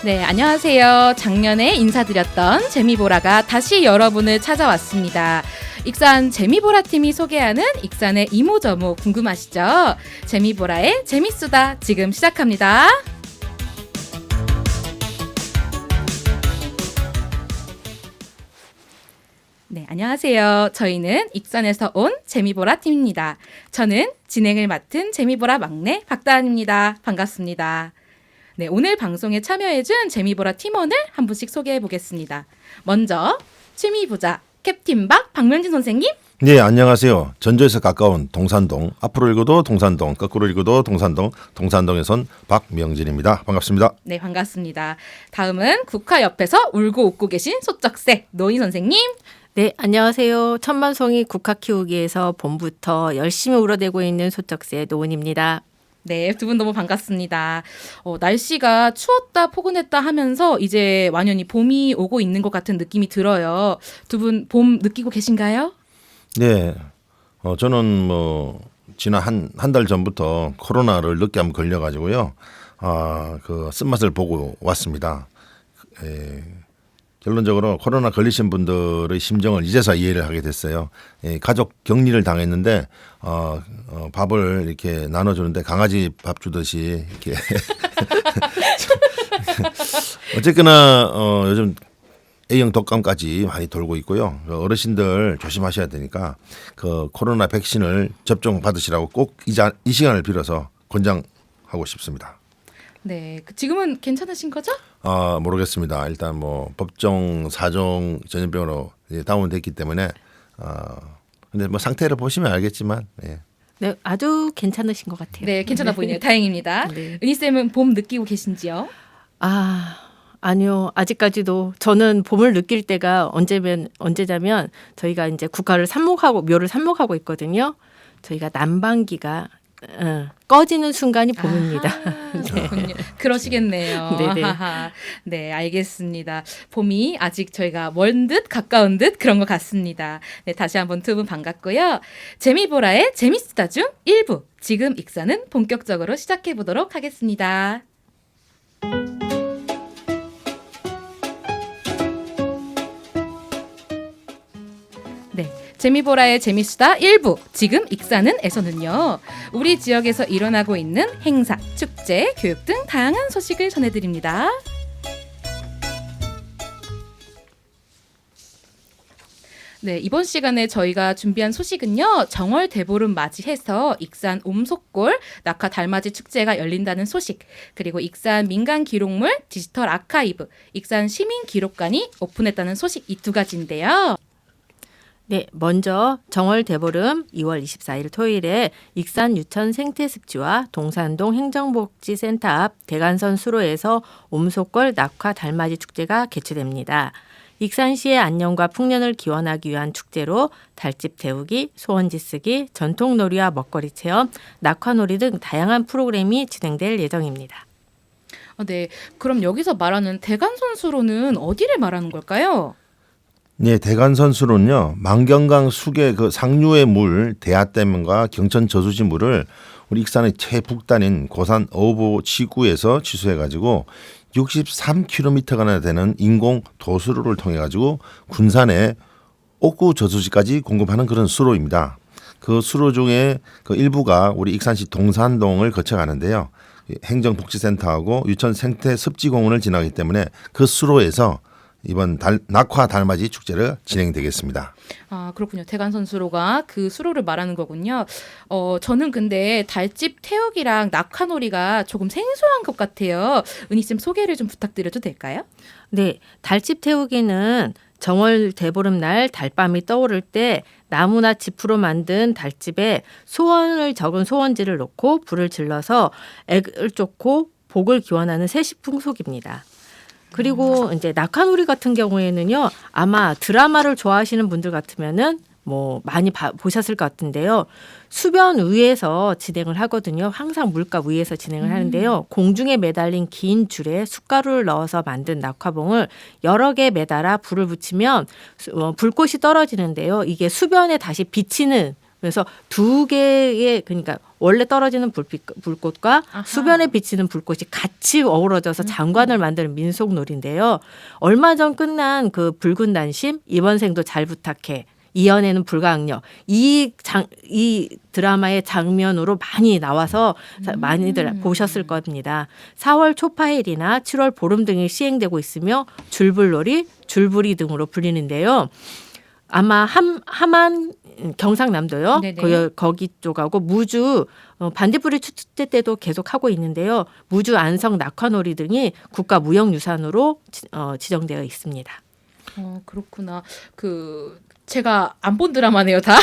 네, 안녕하세요. 작년에 인사드렸던 재미보라가 다시 여러분을 찾아왔습니다. 익산 재미보라 팀이 소개하는 익산의 이모저모 궁금하시죠? 재미보라의 재밌수다 지금 시작합니다. 네, 안녕하세요. 저희는 익산에서 온 재미보라 팀입니다. 저는 진행을 맡은 재미보라 막내 박다은입니다. 반갑습니다. 네, 오늘 방송에 참여해준 재미보라 팀원을 한 분씩 소개해 보겠습니다. 먼저 취미부자 캡틴 박 박명진 선생님. 네, 안녕하세요. 전주에서 가까운 동산동, 앞으로 읽어도 동산동, 거꾸로 읽어도 동산동, 동산동에 선 박명진입니다. 반갑습니다. 네, 반갑습니다. 다음은 국화 옆에서 울고 웃고 계신 소쩍새 노인 선생님. 네, 안녕하세요. 천만송이 국화 키우기에서 봄부터 열심히 울어대고 있는 소쩍새 노은입니다. 네, 두 분 너무 반갑습니다. 날씨가 추웠다 포근했다 하면서 이제 완연히 봄이 오고 있는 것 같은 느낌이 들어요. 두 분 봄 느끼고 계신가요? 네, 저는 지난 한 달 전부터 코로나를 늦게 한번 걸려가지고요. 그 쓴맛을 보고 왔습니다. 결론적으로 코로나 걸리신 분들의 심정을 이제서 이해를 하게 됐어요. 가족 격리를 당했는데 밥을 이렇게 나눠주는데 강아지 밥 주듯이 이렇게 어쨌거나 요즘 A형 독감까지 많이 돌고 있고요. 어르신들 조심하셔야 되니까 그 코로나 백신을 접종 받으시라고 꼭 이 시간을 빌어서 권장하고 싶습니다. 네, 지금은 괜찮으신 거죠? 모르겠습니다. 일단 법정 4종 전염병으로 다운됐기 때문에 근데 상태를 보시면 알겠지만 예. 네, 아주 괜찮으신 것 같아요. 네, 괜찮아 보이네요. 다행입니다. 네. 은희 쌤은 봄 느끼고 계신지요? 아니요. 아직까지도 저는 봄을 느낄 때가 언제냐면 저희가 이제 국화를 묘를 삽목하고 있거든요. 저희가 난방기가 꺼지는 순간이 봄입니다. 그렇군요. 그러시겠네요. 네네. 네, 알겠습니다. 봄이 아직 저희가 먼 듯 가까운 듯 그런 것 같습니다. 네, 다시 한번 두 분 반갑고요. 재미보라의 재밌수다 중 1부 지금 익산은 본격적으로 시작해 보도록 하겠습니다. 네. 재미보라의 재밌수다 1부 지금 익산은에서는요. 우리 지역에서 일어나고 있는 행사, 축제, 교육 등 다양한 소식을 전해드립니다. 네, 이번 시간에 저희가 준비한 소식은요. 정월 대보름 맞이해서 익산 옴속골 낙화 달맞이 축제가 열린다는 소식, 그리고 익산 민간 기록물 디지털 아카이브, 익산 시민 기록관이 오픈했다는 소식 이 두 가지인데요. 네, 먼저 정월 대보름 2월 24일 토요일에 익산 유천 생태습지와 동산동 행정복지센터 앞 대간선 수로에서 옴속골 낙화 달맞이 축제가 개최됩니다. 익산시의 안녕과 풍년을 기원하기 위한 축제로 달집 태우기, 소원지 쓰기, 전통놀이와 먹거리 체험, 낙화놀이 등 다양한 프로그램이 진행될 예정입니다. 네, 그럼 여기서 말하는 대간선 수로는 어디를 말하는 걸까요? 네, 대간선 수로는요. 만경강 수계 그 상류의 물 대하댐과 경천 저수지 물을 우리 익산의 최북단인 고산 어부치구에서 취수해가지고 63km가 되는 인공 도수로를 통해 가지고 군산의 옥구 저수지까지 공급하는 그런 수로입니다. 그 수로 중에 그 일부가 우리 익산시 동산동을 거쳐가는데요. 행정복지센터하고 유천 생태습지공원을 지나기 때문에 그 수로에서 이번 낙화 달맞이 축제를 진행되겠습니다. 그렇군요. 대간선 수로가 그 수로를 말하는 거군요. 저는 근데 달집 태우기랑 낙화놀이가 조금 생소한 것 같아요. 은희쌤 소개를 좀 부탁드려도 될까요? 네, 달집 태우기는 정월 대보름 날 달밤이 떠오를 때 나무나 짚으로 만든 달집에 소원을 적은 소원지를 놓고 불을 질러서 액을 쫓고 복을 기원하는 세시 풍속입니다. 그리고 이제 낙하놀이 같은 경우에는요, 아마 드라마를 좋아하시는 분들 같으면은 많이 보셨을 것 같은데요. 수변 위에서 진행을 하거든요. 항상 물가 위에서 진행을 하는데요. 공중에 매달린 긴 줄에 숟가루를 넣어서 만든 낙화봉을 여러 개 매달아 불을 붙이면 불꽃이 떨어지는데요. 이게 수변에 다시 비치는, 그래서 두 개의, 그러니까 원래 떨어지는 불꽃과 아하. 수변에 비치는 불꽃이 같이 어우러져서 장관을 만드는 민속놀이인데요. 얼마 전 끝난 그 붉은 난심, 이번 생도 잘 부탁해, 이연에는 불가항력, 이 드라마의 장면으로 많이 나와서 많이들 보셨을 겁니다. 4월 초파일이나 7월 보름 등이 시행되고 있으며 줄불놀이, 줄부리 등으로 불리는데요. 아마 함안 경상남도요. 네네. 거기 쪽하고 무주 반딧불이 축제 때도 계속 하고 있는데요. 무주 안성 낙화놀이 등이 국가무형유산으로 지정되어 있습니다. 그렇구나. 제가 안 본 드라마네요, 다.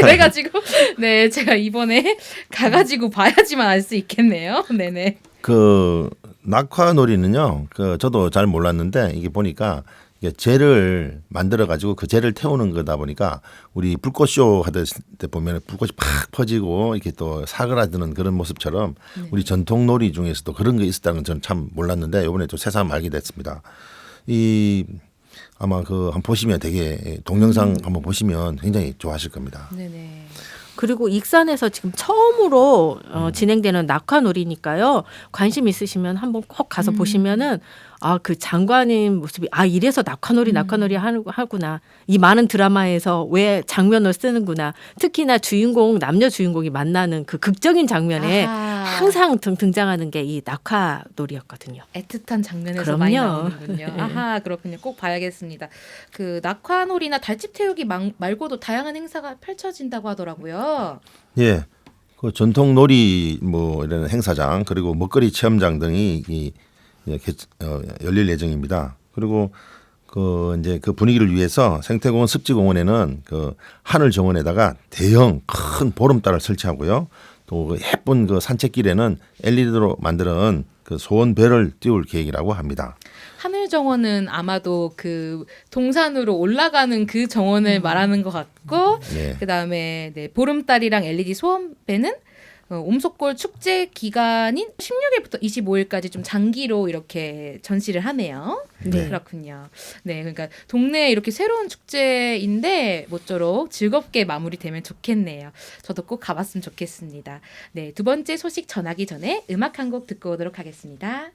그래가지고 네, 제가 이번에 가가지고 봐야지만 알 수 있겠네요. 네네. 그 낙화놀이는요. 저도 잘 몰랐는데 이게 보니까 이게 재를 만들어 가지고 그 재를 태우는 거다 보니까 우리 불꽃쇼 하던 때 보면 불꽃이 팍 퍼지고 이렇게 또 사그라드는 그런 모습처럼 우리 전통놀이 중에서도 그런 게 있었다는 건 저는 참 몰랐는데 이번에 또 새삼 알게 됐습니다. 아마 한번 보시면 되게 동영상 한번 보시면 굉장히 좋아하실 겁니다. 네네. 그리고 익산에서 지금 처음으로 진행되는 낙화놀이니까요. 관심 있으시면 한번 꼭 가서 보시면은 그 장관인 모습이 이래서 낙화놀이 하구나. 이 많은 드라마에서 왜 장면을 쓰는구나. 특히나 남녀 주인공이 만나는 그 극적인 장면에 아하. 항상 등장하는 게 이 낙화놀이였거든요. 애틋한 장면에서 그럼요. 많이 나오는군요. 아하, 그렇군요. 꼭 봐야겠습니다. 낙화놀이나 달집 태우기 말고도 다양한 행사가 펼쳐진다고 하더라고요. 예. 그 전통놀이 이런 행사장 그리고 먹거리 체험장 등이 열릴 예정입니다. 그리고 이제 그 분위기를 위해서 생태공원 습지공원에는 하늘 정원에다가 대형 큰 보름달을 설치하고요. 또 예쁜 산책길에는 LED로 만드는 소원별을 띄울 계획이라고 합니다. 하늘 정원은 아마도 동산으로 올라가는 그 정원을 말하는 것 같고, 네. 그다음에 보름달이랑 LED 소원배는 옴속골 축제 기간인 16일부터 25일까지 좀 장기로 이렇게 전시를 하네요. 네. 그렇군요. 네, 그러니까 동네에 이렇게 새로운 축제인데 모쪼록 즐겁게 마무리되면 좋겠네요. 저도 꼭 가봤으면 좋겠습니다. 네, 두 번째 소식 전하기 전에 음악 한 곡 듣고 오도록 하겠습니다.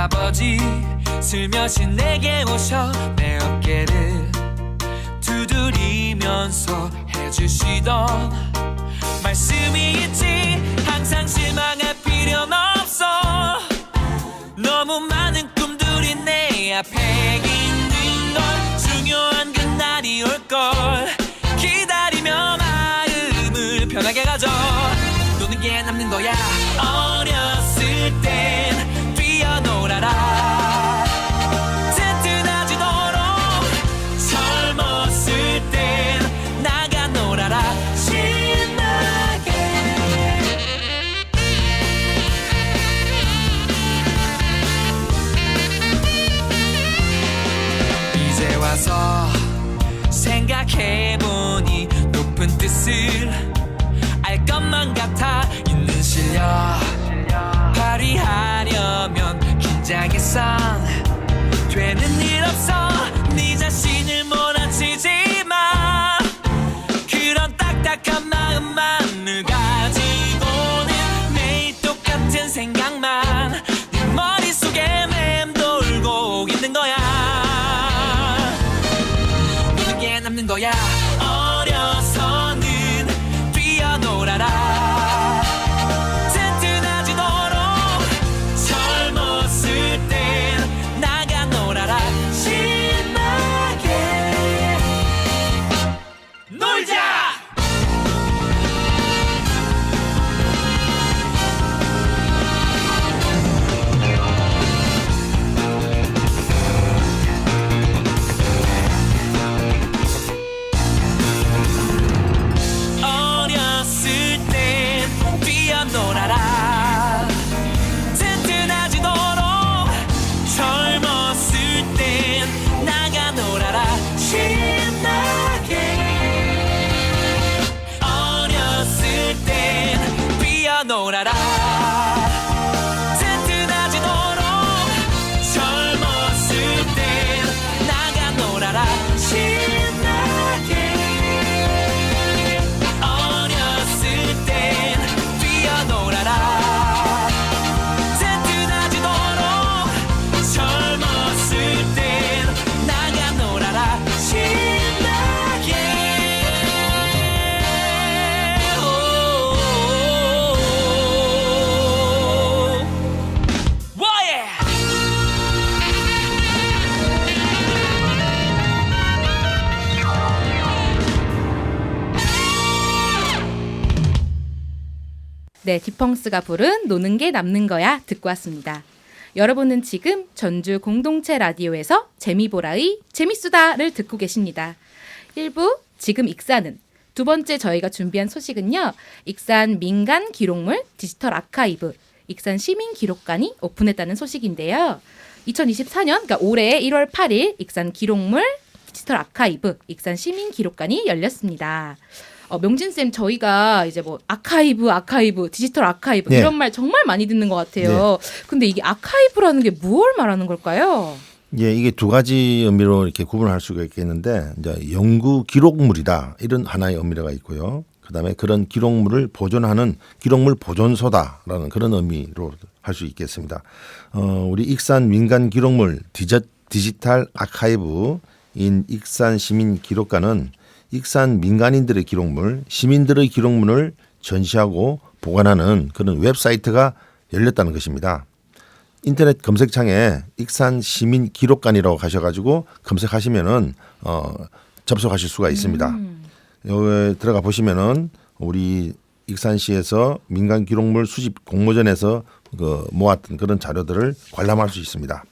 아버지 슬며시 내게 오셔 내 어깨를 두드리면서 해주시던 말씀이 있지. 항상 실망할 필요는 없어. 너무 많은 꿈들이 내 앞에 있는 걸. 중요한 그날이 올걸 기다리며 마음을 편하게 가져. 노는 게 남는 거야. 어렸을 땐 뛰어놀아라. 튼튼하지도록 젊었을 땐 나가 놀아라. 신나게. 이제 와서 생각해보니 높은 뜻을 알 것만 같아. 있는 실력 발휘하려면 긴장해선 되는 일 없어. 네 자신을 몰아치지 마. 그런 딱딱한 마음만을 가지고는 매일 똑같은 생각만 네 머릿속에 맴돌고 있는 거야. 노는 게 남는 거야. 어려서는 뛰어놀아라. 튼튼하지도록 젊었을 땐 나가 놀아라. 놀아라 튼튼하지도록 젊었을 땐 나가 놀아라 신나게 어렸을 땐 뛰어놀아라 튼튼하지도록 젊었을 땐 나가 놀아라 신나게 와예 네, 디펑스가 부른 노는 게 남는 거야 듣고 왔습니다. 여러분은 지금 전주 공동체 라디오에서 재미보라의 재밌수다를 듣고 계십니다. 1부 지금 익사는 두 번째 저희가 준비한 소식은요. 익산 민간 기록물 디지털 아카이브 익산 시민기록관이 오픈했다는 소식인데요. 2024년 그러니까 올해 1월 8일 익산 기록물 디지털 아카이브 익산 시민기록관이 열렸습니다. 명진쌤 저희가 이제 뭐 아카이브 디지털 아카이브 네. 이런 말 정말 많이 듣는 것 같아요. 근데 이게 아카이브라는 게 무엇을 말하는 걸까요? 예, 이게 두 가지 의미로 이렇게 구분할 수가 있겠는데 이제 연구 기록물이다 이런 하나의 의미가 있고요. 그다음에 그런 기록물을 보존하는 기록물 보존소다라는 그런 의미로 할 수 있겠습니다. 우리 익산 민간 기록물 디지털 아카이브인 익산 시민 기록관은 익산 민간인들의 기록물, 시민들의 기록물을 전시하고 보관하는 그런 웹사이트가 열렸다는 것입니다. 인터넷 검색창에 익산 시민 기록관이라고 가셔가지고 검색하시면은 접속하실 수가 있습니다. 여기 들어가 보시면은 우리 익산시에서 민간 기록물 수집 공모전에서 모았던 그런 자료들을 관람할 수 있습니다.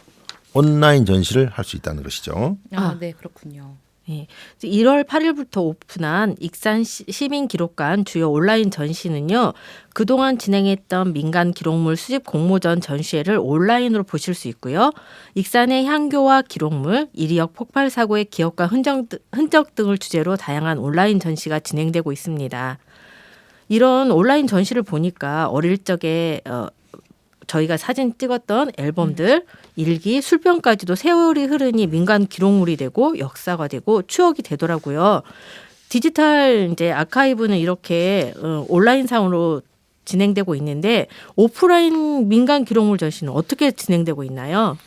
온라인 전시를 할 수 있다는 것이죠. 네, 그렇군요. 예. 1월 8일부터 오픈한 익산 시민기록관 주요 온라인 전시는요. 그동안 진행했던 민간 기록물 수집 공모전 전시회를 온라인으로 보실 수 있고요. 익산의 향교와 기록물, 이리역 폭발 사고의 기억과 흔적 등을 주제로 다양한 온라인 전시가 진행되고 있습니다. 이런 온라인 전시를 보니까 어릴 적에 저희가 사진 찍었던 앨범들, 일기, 술병까지도 세월이 흐르니 민간 기록물이 되고 역사가 되고 추억이 되더라고요. 디지털 이제 아카이브는 이렇게 온라인상으로 진행되고 있는데 오프라인 민간 기록물 전시는 어떻게 진행되고 있나요?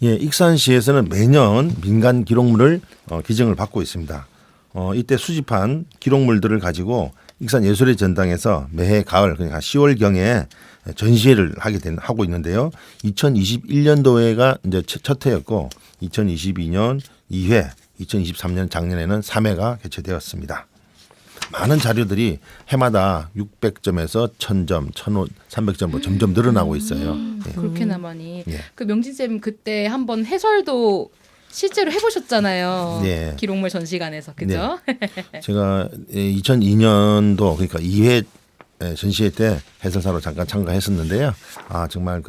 예, 익산시에서는 매년 민간 기록물을 기증을 받고 있습니다. 이때 수집한 기록물들을 가지고 익산 예술의 전당에서 매해 가을 그러니까 10월경에 전시회를 하고 있는데요. 2021년도에가 이제 첫 해였고 2022년 2회, 2023년 작년에는 3회가 개최되었습니다. 많은 자료들이 해마다 600점에서 1000점, 1300점 점점 늘어나고 있어요. 예. 그렇게나 많이. 예. 그 명진쌤 그때 한번 해설도 실제로 해보셨잖아요. 네. 기록물 전시관에서. 그죠? 제가 2002년도 그러니까 2회 전시회 때 해설사로 잠깐 참가했었는데요. 정말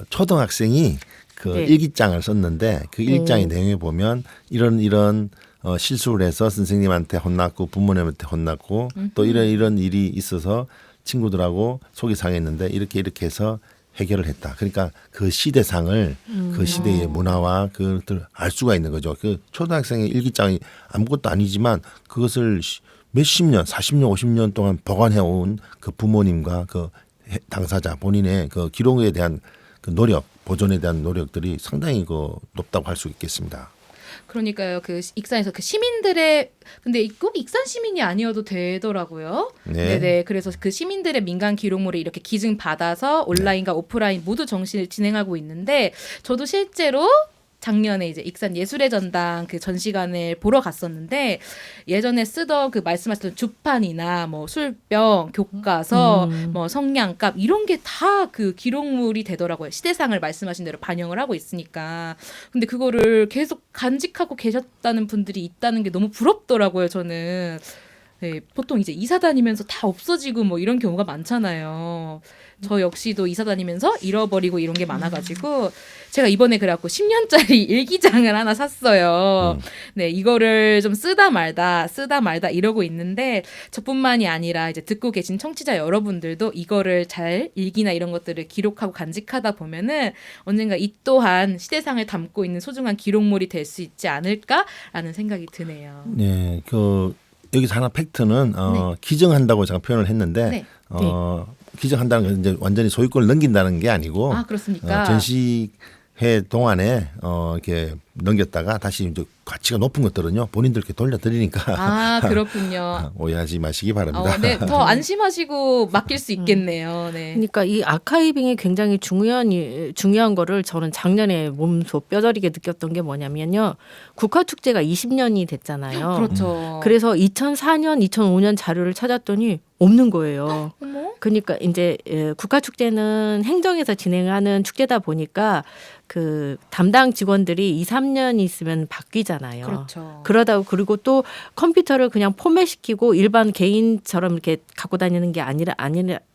초등학생이 네. 일기장을 썼는데 그 일기장의 내용에 보면 이런 실수를 해서 선생님한테 혼났고 부모님한테 혼났고 또 이런 일이 있어서 친구들하고 속이 상했는데 이렇게 해서 해결을 했다. 그러니까 그 시대상을 그 시대의 문화와 그것들 알 수가 있는 거죠. 그 초등학생의 일기장이 아무것도 아니지만 그것을 몇십 년, 40년, 50년 동안 보관해온 그 부모님과 그 당사자 본인의 그 기록에 대한 그 노력, 보존에 대한 노력들이 상당히 높다고 할 수 있겠습니다. 그러니까요. 그 익산에서 그 시민들의 근데 꼭 익산 시민이 아니어도 되더라고요. 네. 네네. 그래서 그 시민들의 민간 기록물을 이렇게 기증 받아서 온라인과 오프라인 모두 정시를 진행하고 있는데 저도 실제로 작년에 이제 익산 예술의 전당 그 전시관을 보러 갔었는데 예전에 쓰던 그 말씀하셨던 주판이나 뭐 술병, 교과서, 뭐 성냥갑 이런 게 다 그 기록물이 되더라고요. 시대상을 말씀하신 대로 반영을 하고 있으니까. 근데 그거를 계속 간직하고 계셨다는 분들이 있다는 게 너무 부럽더라고요. 저는. 네, 보통 이제 이사 다니면서 다 없어지고 뭐 이런 경우가 많잖아요. 저 역시도 이사 다니면서 잃어버리고 이런 게 많아가지고 제가 이번에 그래갖고 10년짜리 일기장을 하나 샀어요. 네, 이거를 좀 쓰다 말다 이러고 있는데 저뿐만이 아니라 이제 듣고 계신 청취자 여러분들도 이거를 잘 일기나 이런 것들을 기록하고 간직하다 보면은 언젠가 이 또한 시대상을 담고 있는 소중한 기록물이 될 수 있지 않을까라는 생각이 드네요. 네, 여기서 하나 팩트는 기증한다고 제가 표현을 했는데 네. 기증한다는 건 이제 완전히 소유권을 넘긴다는 게 아니고 아, 그렇습니까? 전시회 동안에 이렇게 넘겼다가 다시 이제 가치가 높은 것들은요 본인들께 돌려드리니까 아, 그렇군요. 오해하지 마시기 바랍니다. 네, 더 안심하시고 맡길 수 있겠네요. 네. 그러니까 이 아카이빙이 굉장히 중요한 거를 저는 작년에 몸소 뼈저리게 느꼈던 게 뭐냐면요. 국화축제가 20년이 됐잖아요. 그렇죠. 그래서 2004년, 2005년 자료를 찾았더니 없는 거예요. 어머? 그러니까 이제 국화축제는 행정에서 진행하는 축제다 보니까 그 담당 직원들이 2, 3년 있으면 바뀌잖아요. 그렇죠. 그러다 그리고 또 컴퓨터를 그냥 포맷시키고 일반 개인처럼 이렇게 갖고 다니는 게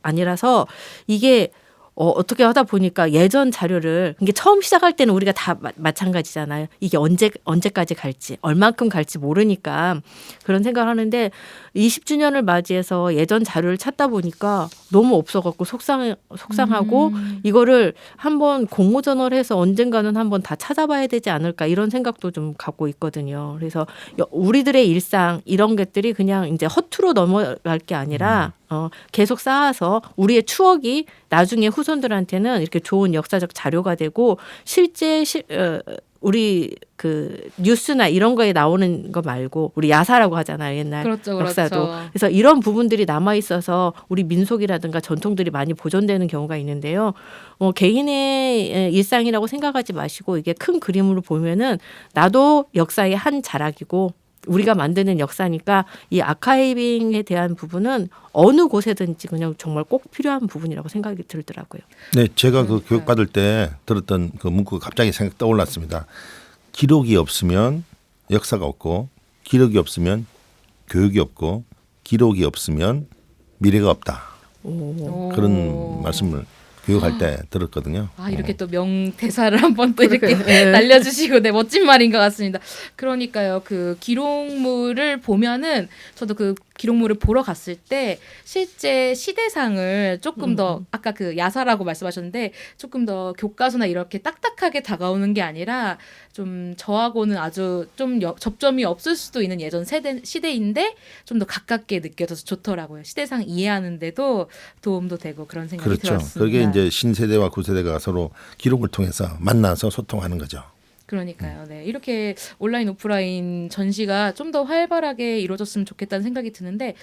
아니라서 이게 어떻게 하다 보니까 예전 자료를 이게 처음 시작할 때는 우리가 다 마찬가지잖아요. 이게 언제까지 갈지 얼만큼 갈지 모르니까 그런 생각을 하는데 20주년을 맞이해서 예전 자료를 찾다 보니까 너무 없어갖고 속상하고 이거를 한번 공모전을 해서 언젠가는 한번 다 찾아봐야 되지 않을까 이런 생각도 좀 갖고 있거든요. 그래서 우리들의 일상 이런 것들이 그냥 이제 허투루 넘어갈 게 아니라 계속 쌓아서 우리의 추억이 나중에 후손들한테는 이렇게 좋은 역사적 자료가 되고 실제 우리 그 뉴스나 이런 거에 나오는 거 말고 우리 야사라고 하잖아요. 옛날 그렇죠, 역사도. 그렇죠. 그래서 이런 부분들이 남아 있어서 우리 민속이라든가 전통들이 많이 보존되는 경우가 있는데요. 개인의 일상이라고 생각하지 마시고 이게 큰 그림으로 보면은 나도 역사의 한 자락이고 우리가 만드는 역사니까 이 아카이빙에 대한 부분은 어느 곳에든지 그냥 정말 꼭 필요한 부분이라고 생각이 들더라고요. 네, 제가 그 교육 받을 때 들었던 그 문구가 갑자기 생각 떠올랐습니다. 기록이 없으면 역사가 없고, 기록이 없으면 교육이 없고, 기록이 없으면 미래가 없다. 그런 말씀을 교육할 때 들었거든요. 아, 이렇게 또 명대사를 한번 또 이렇게 날려주시고, 네, 멋진 말인 것 같습니다. 그러니까요, 그 기록물을 보면은, 저도 그 기록물을 보러 갔을 때, 실제 시대상을 조금 더, 아까 그 야사라고 말씀하셨는데, 조금 더 교과서나 이렇게 딱딱하게 다가오는 게 아니라, 좀 저하고는 아주 좀 접점이 없을 수도 있는 예전 시대인데, 좀 더 가깝게 느껴져서 좋더라고요. 시대상 이해하는데도 도움도 되고 그런 생각이 그렇죠. 들었습니다. 그게 이제 신세대와 구세대가 서로 기록을 통해서 만나서 소통하는 거죠. 그러니까요. 네. 이렇게 온라인 오프라인 전시가 좀 더 활발하게 이루어졌으면 좋겠다는 생각이 드는데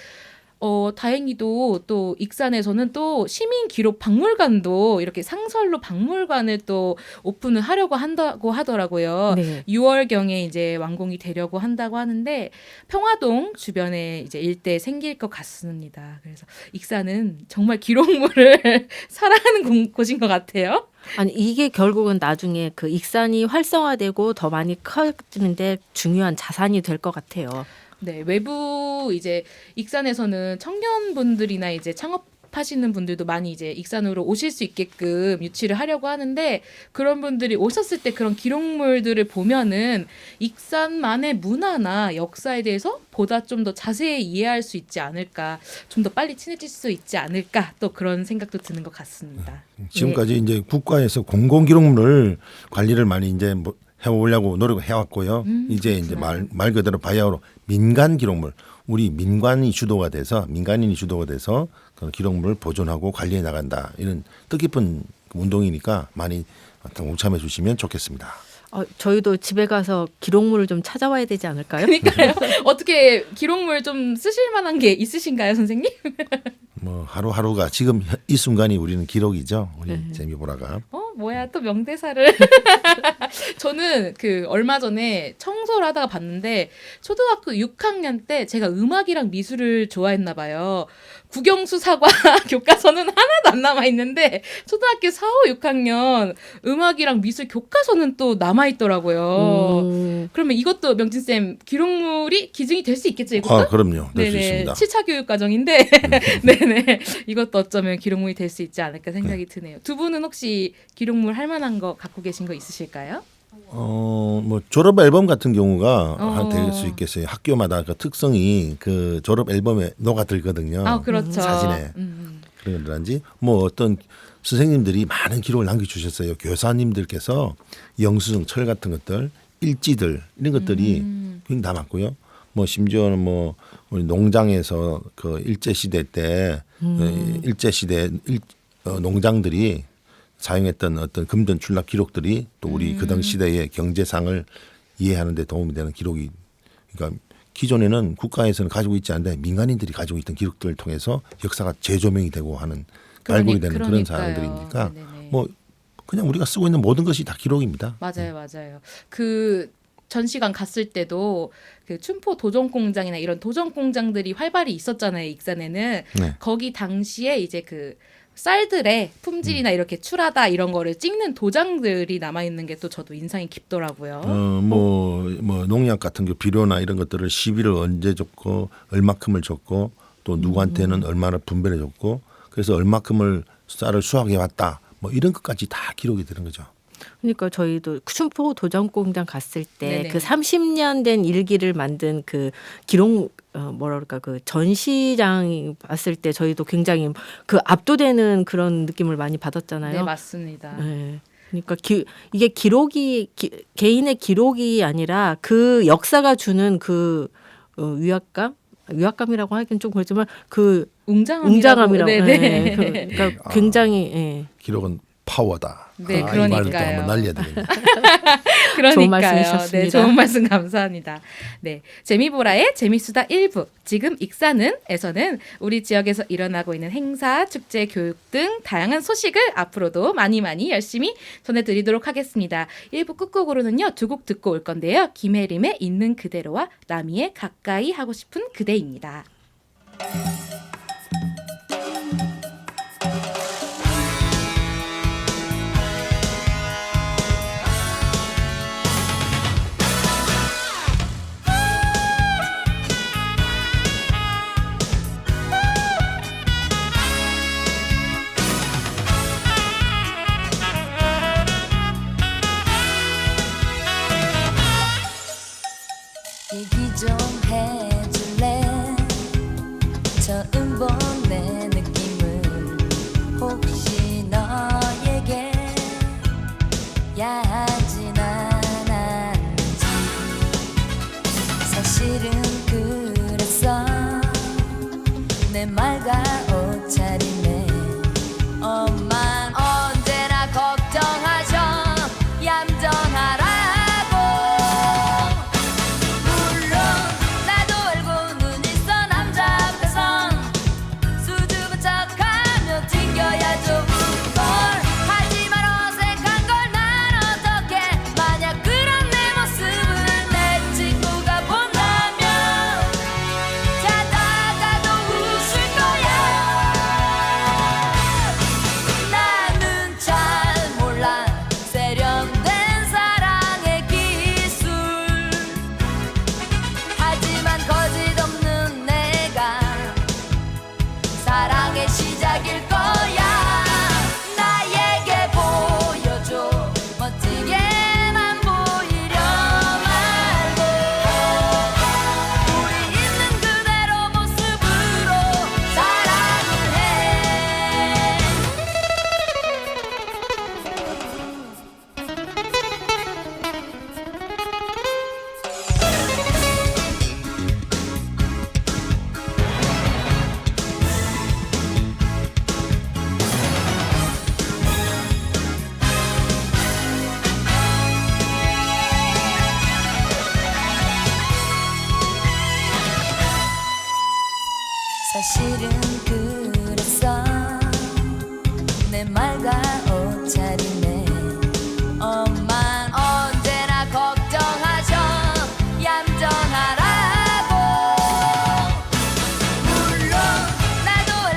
다행히도 또 익산에서는 또 시민 기록 박물관도 이렇게 상설로 박물관을 또 오픈을 하려고 한다고 하더라고요. 네. 6월경에 이제 완공이 되려고 한다고 하는데 평화동 주변에 이제 일대 생길 것 같습니다. 그래서 익산은 정말 기록물을 사랑하는 곳인 것 같아요. 아니 이게 결국은 나중에 그 익산이 활성화되고 더 많이 커지는데 중요한 자산이 될 것 같아요. 네, 외부 이제 익산에서는 청년분들이나 이제 창업하시는 분들도 많이 이제 익산으로 오실 수 있게끔 유치를 하려고 하는데 그런 분들이 오셨을 때 그런 기록물들을 보면은 익산만의 문화나 역사에 대해서 보다 좀 더 자세히 이해할 수 있지 않을까, 좀 더 빨리 친해질 수 있지 않을까 또 그런 생각도 드는 것 같습니다. 지금까지 이제 국가에서 공공기록물을 관리를 많이 이제 해오려고 노력을 해왔고요. 이제 말 그대로 바야흐로 민간 기록물, 우리 민간인이 주도가 돼서 그 기록물을 보존하고 관리해 나간다. 이런 뜻깊은 운동이니까 많이 동참해 주시면 좋겠습니다. 저희도 집에 가서 기록물을 좀 찾아와야 되지 않을까요? 그러니까요. 어떻게 기록물 좀 쓰실 만한 게 있으신가요, 선생님? 뭐 하루하루가 지금 이 순간이 우리는 기록이죠. 우리 재미보라가. 뭐야 또 명대사를. 저는 그 얼마 전에 청소를 하다가 봤는데 초등학교 6학년 때 제가 음악이랑 미술을 좋아했나 봐요. 국영수 사과 교과서는 하나도 안 남아 있는데 초등학교 4, 5, 6학년 음악이랑 미술 교과서는 또 남아 있더라고요. 그러면 이것도 명진 쌤 기록물이 기증이 될 수 있겠죠, 이것도? 아, 그럼요. 될 수 네네. 있습니다. 7차 교육 과정인데 네네. 이것도 어쩌면 기록물이 될 수 있지 않을까 생각이 드네요. 두 분은 혹시 기록물 할 만한 거 갖고 계신 거 있으실까요? 뭐 졸업 앨범 같은 경우가 될 수 있겠어요. 학교마다 그 특성이 그 졸업 앨범에 녹아들거든요. 아, 그렇죠. 사진에 그런 거라든지 뭐 어떤 선생님들이 많은 기록을 남겨주셨어요. 교사님들께서 영수증, 철 같은 것들, 일지들 이런 것들이 굉장히 남았고요. 뭐 심지어는 뭐 우리 농장에서 그 일제 시대 때 일제 시대 농장들이 사용했던 어떤 금전 출납 기록들이 또 우리 그 당시 시대의 경제상을 이해하는 데 도움이 되는 기록이, 그러니까 기존에는 국가에서는 가지고 있지 않는데 민간인들이 가지고 있던 기록들을 통해서 역사가 재조명이 되고 하는 갈고리 되는 그런 사항들이니까 뭐 그냥 우리가 쓰고 있는 모든 것이 다 기록입니다. 맞아요, 맞아요. 그 전시관 갔을 때도 그 춘포 도전 공장이나 이런 도전 공장들이 활발히 있었잖아요, 익산에는. 네. 거기 당시에 이제 그 쌀들의 품질이나 이렇게 출하다 이런 거를 찍는 도장들이 남아 있는 게 또 저도 인상이 깊더라고요. 뭐 농약 같은 게 비료나 이런 것들을 시비를 언제 줬고 얼마큼을 줬고 또 누구한테는 얼마나 분배를 줬고 그래서 얼마큼을 쌀을 수확해 왔다. 뭐 이런 것까지 다 기록이 되는 거죠. 그러니까 저희도 춘포 도전공장 갔을 때 네네. 그 30년 된 일기를 만든 그 기록 뭐랄까 그 전시장 봤을 때 저희도 굉장히 그 압도되는 그런 느낌을 많이 받았잖아요. 네, 맞습니다. 네. 그러니까 이게 기록이 개인의 기록이 아니라 그 역사가 주는 그 위압감이라고 하긴 좀 그렇지만 그 웅장함이라고. 네네. 그러니까 굉장히 기록은 파워다. 네, 이 말을 또 그러니까요. 한번 날려야 되겠네요. 좋은 그러니까요. 말씀이셨습니다. 네, 좋은 말씀 감사합니다. 네, 재미보라의 재미수다 1부. 지금 익산은에서는 우리 지역에서 일어나고 있는 행사, 축제, 교육 등 다양한 소식을 앞으로도 많이 열심히 전해드리도록 하겠습니다. 1부 끝곡으로는요, 두 곡 듣고 올 건데요. 김혜림의 있는 그대로와 나미의 가까이 하고 싶은 그대입니다. 얘기 좀 해줄래? 처음 본 내 느낌은 혹시 너에게 야하진 않았는지. 사실은 그랬어. 내 말과 옷차림에 엄만 언제나 걱정하셔. 얌전하라고. 물론 나도 알고는 있어. 남자 앞에선 수줍은 척하며 튕겨야죠. 그걸 하지만 어색한 걸 난 어떡해. 만약 그런 내 모습을 내 친구가 본다면 자다가도 웃을 거야. 나는 잘 몰라 세련된 사랑의 기술. 하지만 거짓 없는 내가 사랑의 시작일 거야. 나에게 보여줘. 멋지게만 보이려 말고 우리 있는 그대로 모습으로 사랑을 해. 사실은 그랬어. 내 말과 옷차림에 엄만 언제나 걱정하셔. 얌전하라고. 물론 나도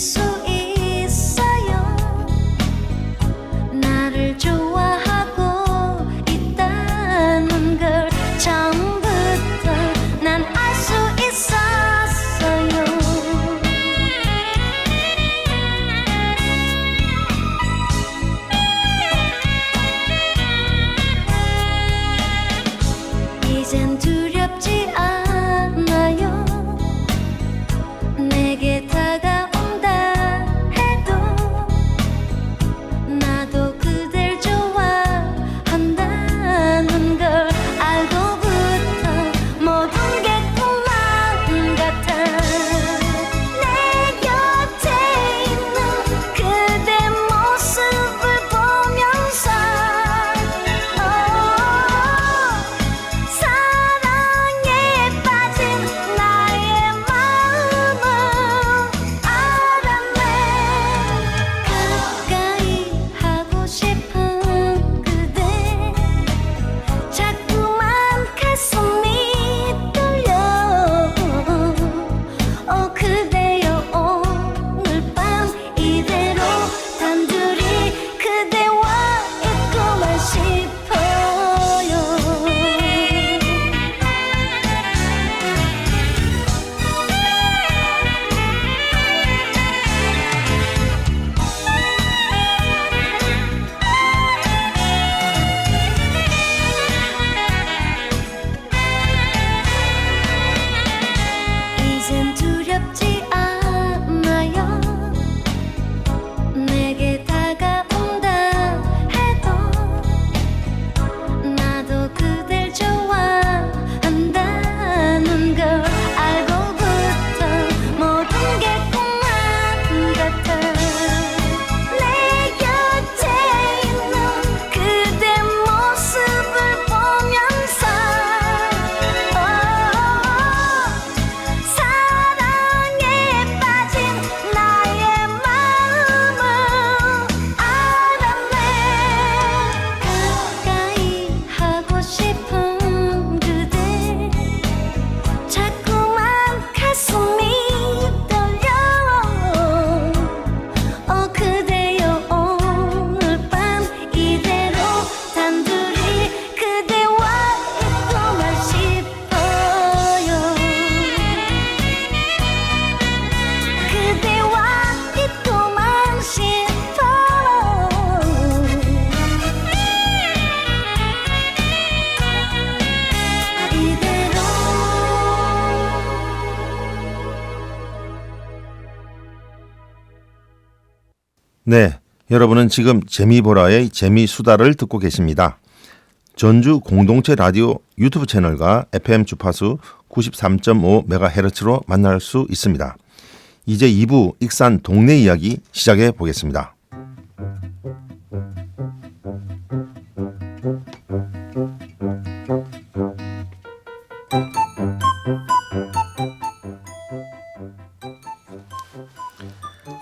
수 있어요. 나를 좋아하고 있다는 걸 처음부터 난 알 수 있었어요. 이젠 두렵지 않아요. 내게 다가온다 해도 나도 그댈 좋아한다는 걸 알고부터 모든 게 꿈만 같아. 내 곁에 있는 그대 모습을 보면서 사랑에 빠진 나의 마음을 알았네. 가까이 하고 싶은 그대 자꾸만 가슴이 떨려. 그대여 오늘 밤 이대로 단둘이 그대와 있고만 싶어요. 이젠 두렵지 않아요. 내게 다가온다 해도 나도 그댈 좋아한다는 걸 알고부터 모든 게 꿈만 같아. 내 곁에 있는 그대 모습을 보면서 사랑에 빠진 나의 마음을 알았네. 가까이 하고 싶은 그대 자꾸만 가슴이 떨려. 그대여 오늘 밤 이대로 단둘이 그대와 있고만 싶어요. 그대와 있고만 싶어. 이대로. 네, 여러분은 지금 재미보라의 재미수다를 듣고 계십니다. 전주 공동체 라디오 유튜브 채널과 FM 주파수 93.5MHz로 만날 수 있습니다. 이제 2부 익산 동네 이야기 시작해 보겠습니다.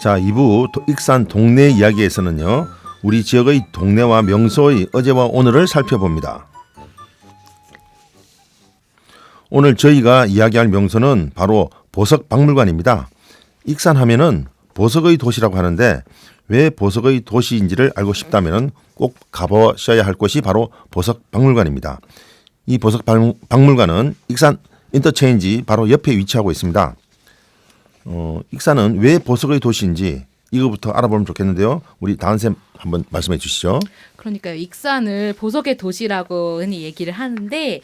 자, 2부 익산 동네 이야기에서는요, 우리 지역의 동네와 명소의 어제와 오늘을 살펴봅니다. 오늘 저희가 이야기할 명소는 바로 보석박물관입니다. 익산 하면은 보석의 도시라고 하는데 왜 보석의 도시인지를 알고 싶다면 꼭 가보셔야 할 곳이 바로 보석박물관입니다. 이 보석박물관은 익산 인터체인지 바로 옆에 위치하고 있습니다. 익산은 왜 보석의 도시인지 이거부터 알아보면 좋겠는데요. 우리 다은쌤 한번 말씀해 주시죠. 그러니까요. 익산을 보석의 도시라고 흔히 얘기를 하는데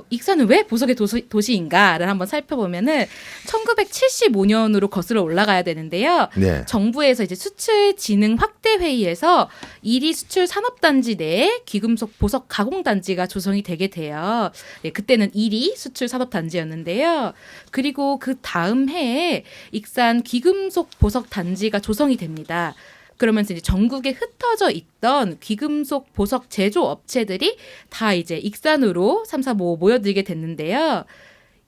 익산은 왜 보석의 도시인가를 한번 살펴보면은 1975년으로 거슬러 올라가야 되는데요. 네. 정부에서 이제 수출 진흥 확대 회의에서 1위 수출 산업단지 내에 귀금속 보석 가공단지가 조성이 되게 돼요. 네, 그때는 1위 수출 산업단지였는데요. 그리고 그 다음 해에 익산 귀금속 보석 단지가 조성이 됩니다. 그러면서 이제 전국에 흩어져 있던 귀금속 보석 제조 업체들이 다 이제 익산으로 3, 4, 5 모여들게 됐는데요.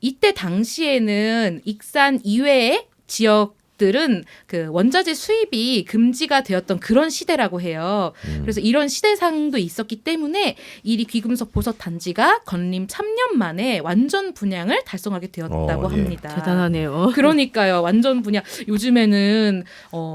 이때 당시에는 익산 이외의 지역 기업들은 그 원자재 수입이 금지가 되었던 그런 시대라고 해요. 그래서 이런 시대상도 있었기 때문에 이 귀금속 보석 단지가 건립 3년 만에 완전 분양을 달성하게 되었다고 예. 합니다. 대단하네요. 그러니까요. 완전 분양. 요즘에는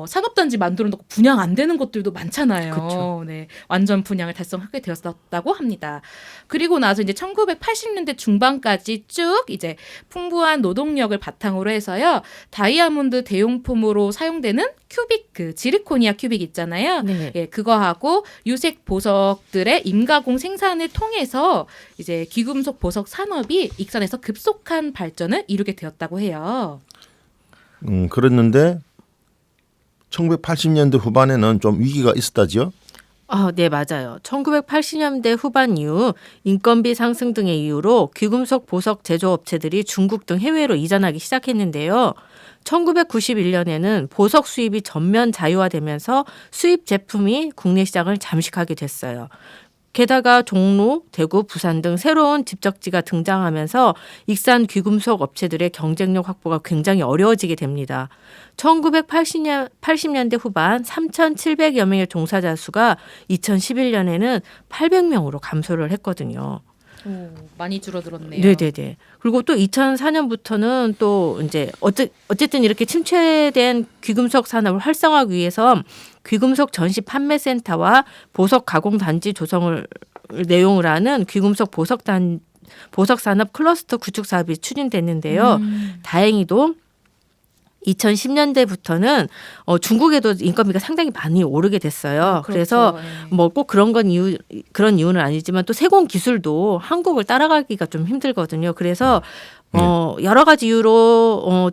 산업단지 만들어 놓고 분양 안 되는 것들도 많잖아요. 그쵸. 네, 완전 분양을 달성하게 되었다고 합니다. 그리고 나서 이제 1980년대 중반까지 쭉 이제 풍부한 노동력을 바탕으로 해서요. 다이아몬드 대용품으로 사용되는 큐빅 그 지르코니아 큐빅 있잖아요. 네. 예, 그거하고 유색 보석들의 임가공 생산을 통해서 이제 귀금속 보석 산업이 익산에서 급속한 발전을 이루게 되었다고 해요. 그랬는데 1980년대 후반에는 좀 위기가 있었다지요? 네, 맞아요. 1980년대 후반 이후 인건비 상승 등의 이유로 귀금속 보석 제조업체들이 중국 등 해외로 이전하기 시작했는데요. 1991년에는 보석 수입이 전면 자유화되면서 수입 제품이 국내 시장을 잠식하게 됐어요. 게다가 종로, 대구, 부산 등 새로운 집적지가 등장하면서 익산 귀금속 업체들의 경쟁력 확보가 굉장히 어려워지게 됩니다. 1980년대 후반 3,700여 명의 종사자 수가 2011년에는 800명으로 감소를 했거든요. 오, 많이 줄어들었네요. 네네네. 그리고 또 2004년부터는 또 이제 어쨌든 이렇게 침체된 귀금속 산업을 활성화하기 위해서 귀금속 전시 판매센터와 보석 가공 단지 조성을 내용을 하는 귀금속 보석 산업 클러스터 구축 사업이 추진됐는데요. 다행히도 2010년대부터는 중국에도 인건비가 상당히 많이 오르게 됐어요. 그래서 뭐 꼭 그런 이유는 아니지만 또 세공 기술도 한국을 따라가기가 좀 힘들거든요. 그래서 여러 가지 이유로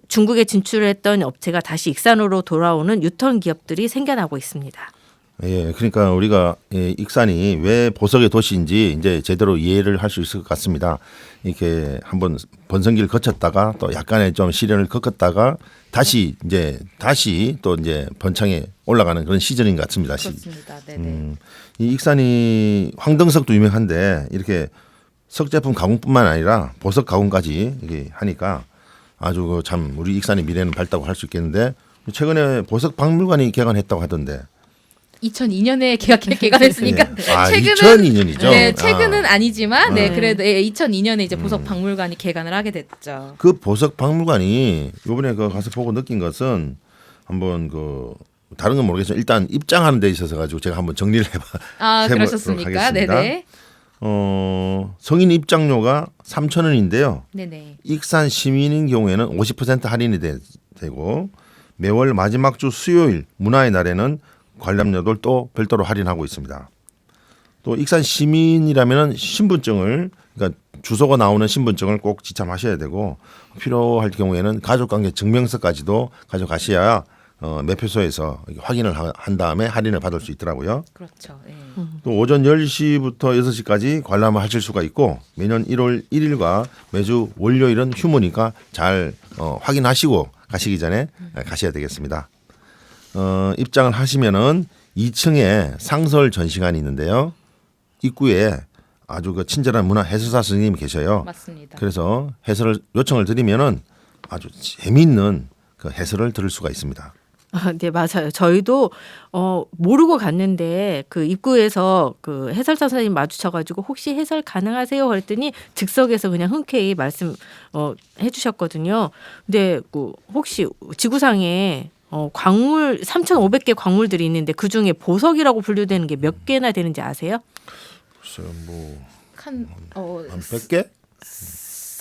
중국에 진출했던 업체가 다시 익산으로 돌아오는 유턴 기업들이 생겨나고 있습니다. 예, 그러니까 우리가 익산이 왜 보석의 도시인지 이제 제대로 이해를 할 수 있을 것 같습니다. 이렇게 한번 번성기를 거쳤다가 또 약간의 좀 시련을 겪었다가 다시 또 이제 번창에 올라가는 그런 시즌인 것 같습니다. 그렇습니다. 네네. 이 익산이 황등석도 유명한데 이렇게 석제품 가공뿐만 아니라 보석 가공까지 이렇게 하니까 아주 참 우리 익산의 미래는 밝다고 할 수 있겠는데 최근에 보석 박물관이 개관했다고 하던데. 2002년에 개관했으니까 예. 아, 최근은 2002년이죠. 네, 최근은 아니지만 네, 네. 그래도 2002년에 이제 보석 박물관이 개관을 하게 됐죠. 그 보석 박물관이 이번에 그 가서 보고 느낀 것은 한번 그 다른 건 모르겠지만 일단 입장하는 데 있어서 가지고 제가 한번 정리를 해보도록 그러셨습니까? 하겠습니다. 네네. 성인 입장료가 3,000원인데요. 네네. 익산 시민인 경우에는 50% 할인이 되고 매월 마지막 주 수요일 문화의 날에는 관람료를 또 별도로 할인하고 있습니다. 또 익산 시민이라면 신분증을 그러니까 주소가 나오는 신분증을 꼭 지참하셔야 되고 필요할 경우에는 가족관계 증명서까지도 가져가셔야 매표소에서 확인을 한 다음에 할인을 받을 수 있더라고요. 그렇죠. 네. 또 오전 10시부터 6시까지 관람을 하실 수가 있고 매년 1월 1일과 매주 월요일은 휴무니까 잘 확인하시고 가시기 전에 가셔야 되겠습니다. 입장을 하시면은 2층에 상설 전시관이 있는데요. 입구에 아주 그 친절한 문화 해설사 선생님이 계셔요. 맞습니다. 그래서 해설을 요청을 드리면은 아주 재미있는 그 해설을 들을 수가 있습니다. 네, 맞아요. 저희도 모르고 갔는데 그 입구에서 그 해설사 선생님 마주쳐가지고 혹시 해설 가능하세요? 그랬더니 즉석에서 그냥 흔쾌히 말씀 해주셨거든요. 근데 그 혹시 지구상에 광물 3,500개 광물들이 있는데 그 중에 보석이라고 분류되는 게 몇 개나 되는지 아세요? 글쎄요, 한 한 100개?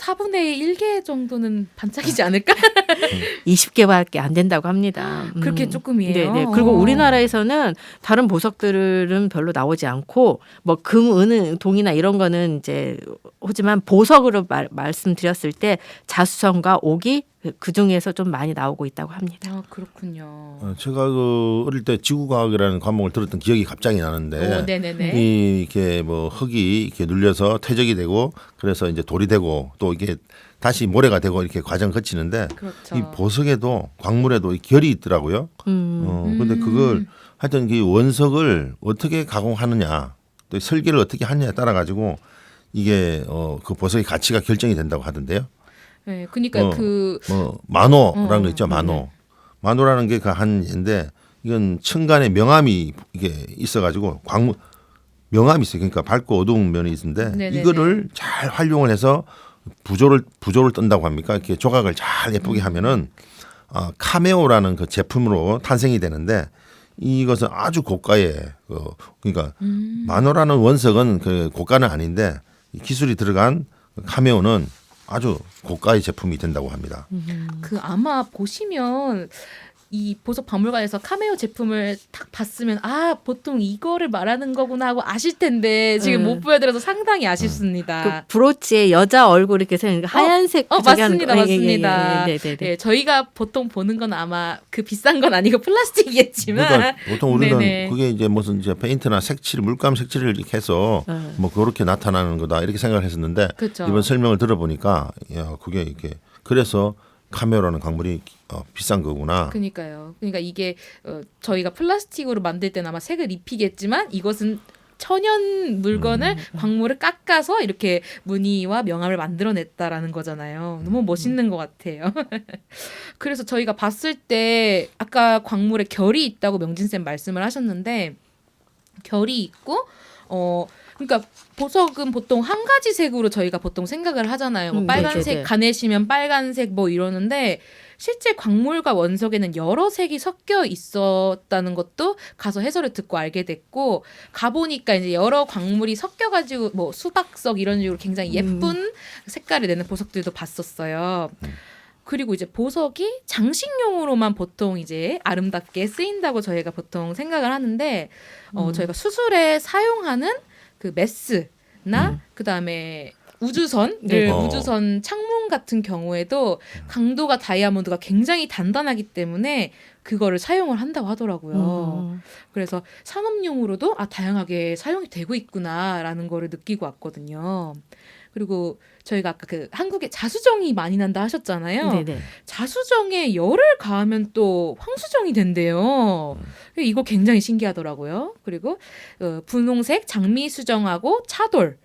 4분의 1개 정도는 반짝이지 않을까? 20개밖에 안 된다고 합니다. 그렇게 조금이에요. 네. 그리고 우리나라에서는 다른 보석들은 별로 나오지 않고 뭐 금, 은, 동이나 이런 거는 이제 하지만 보석으로 말씀드렸을 때 자수성과 옥이 그 중에서 좀 많이 나오고 있다고 합니다. 아, 그렇군요. 제가 그 어릴 때 지구과학이라는 과목을 들었던 기억이 갑자기 나는데 네네네. 이렇게 뭐 흙이 이렇게 눌려서 퇴적이 되고 그래서 이제 돌이 되고 또 이게 다시 모래가 되고 이렇게 과정을 거치는데 그렇죠. 이 보석에도 광물에도 이 결이 있더라고요. 근데 그걸 하여튼 그 원석을 어떻게 가공하느냐 또 설계를 어떻게 하느냐에 따라 가지고 이게 그 보석의 가치가 결정이 된다고 하던데요. 네, 그러니까 만호라는 거 있죠, 만호. 마노라는 게 그 한 예인데 이건 층간에 명암이 이게 있어가지고 명암이 있어요. 그러니까 밝고 어두운 면이 있는데 네네네. 이거를 잘 활용을 해서 부조를 뜬다고 합니까? 이렇게 조각을 잘 예쁘게 하면은 카메오라는 그 제품으로 탄생이 되는데 이것은 아주 고가의 그러니까 마노라는 원석은 그 고가는 아닌데 이 기술이 들어간 카메오는 아주 고가의 제품이 된다고 합니다. 그 아마 보시면 이 보석 박물관에서 카메오 제품을 딱 봤으면 아 보통 이거를 말하는 거구나 하고 아실 텐데 지금 못 보여드려서 상당히 아쉽습니다. 그 브로치에 여자 얼굴 이렇게 생긴 하얀색 저기 하는 맞습니다, 거. 맞습니다. 네, 네, 네. 예, 저희가 보통 보는 건 아마 그 비싼 건 아니고 플라스틱이겠지만 그러니까 보통 우리는 네네. 그게 이제 무슨 이제 페인트나 색칠, 물감 색칠을 이렇게 해서 뭐 그렇게 나타나는 거다 이렇게 생각을 했었는데 그쵸. 이번 설명을 들어보니까 야 그게 이게 그래서 카메오라는 광물이 비싼 거구나. 그러니까요. 그러니까 이게 저희가 플라스틱으로 만들 때는 아마 색을 입히겠지만 이것은 천연 물건을 광물을 깎아서 이렇게 무늬와 명암을 만들어냈다라는 거잖아요. 너무 멋있는 것 같아요. 그래서 저희가 봤을 때 아까 광물에 결이 있다고 명진쌤 말씀을 하셨는데 결이 있고 그러니까 보석은 보통 한 가지 색으로 저희가 보통 생각을 하잖아요. 뭐 빨간색 네네네. 가내시면 빨간색 뭐 이러는데 실제 광물과 원석에는 여러 색이 섞여 있었다는 것도 가서 해설을 듣고 알게 됐고 가보니까 이제 여러 광물이 섞여가지고 뭐 수박석 이런 식으로 굉장히 예쁜 색깔을 내는 보석들도 봤었어요. 그리고 이제 보석이 장식용으로만 보통 이제 아름답게 쓰인다고 저희가 보통 생각을 하는데 저희가 수술에 사용하는 그 메스나 그다음에 우주선을 우주선 창문 같은 경우에도 강도가 다이아몬드가 굉장히 단단하기 때문에 그거를 사용을 한다고 하더라고요. 그래서 산업용으로도 다양하게 사용이 되고 있구나라는 거를 느끼고 왔거든요. 그리고 저희가 아까 그 한국에 자수정이 많이 난다 하셨잖아요. 네네. 자수정에 열을 가하면 또 황수정이 된대요. 이거 굉장히 신기하더라고요. 그리고 분홍색 장미수정하고 차돌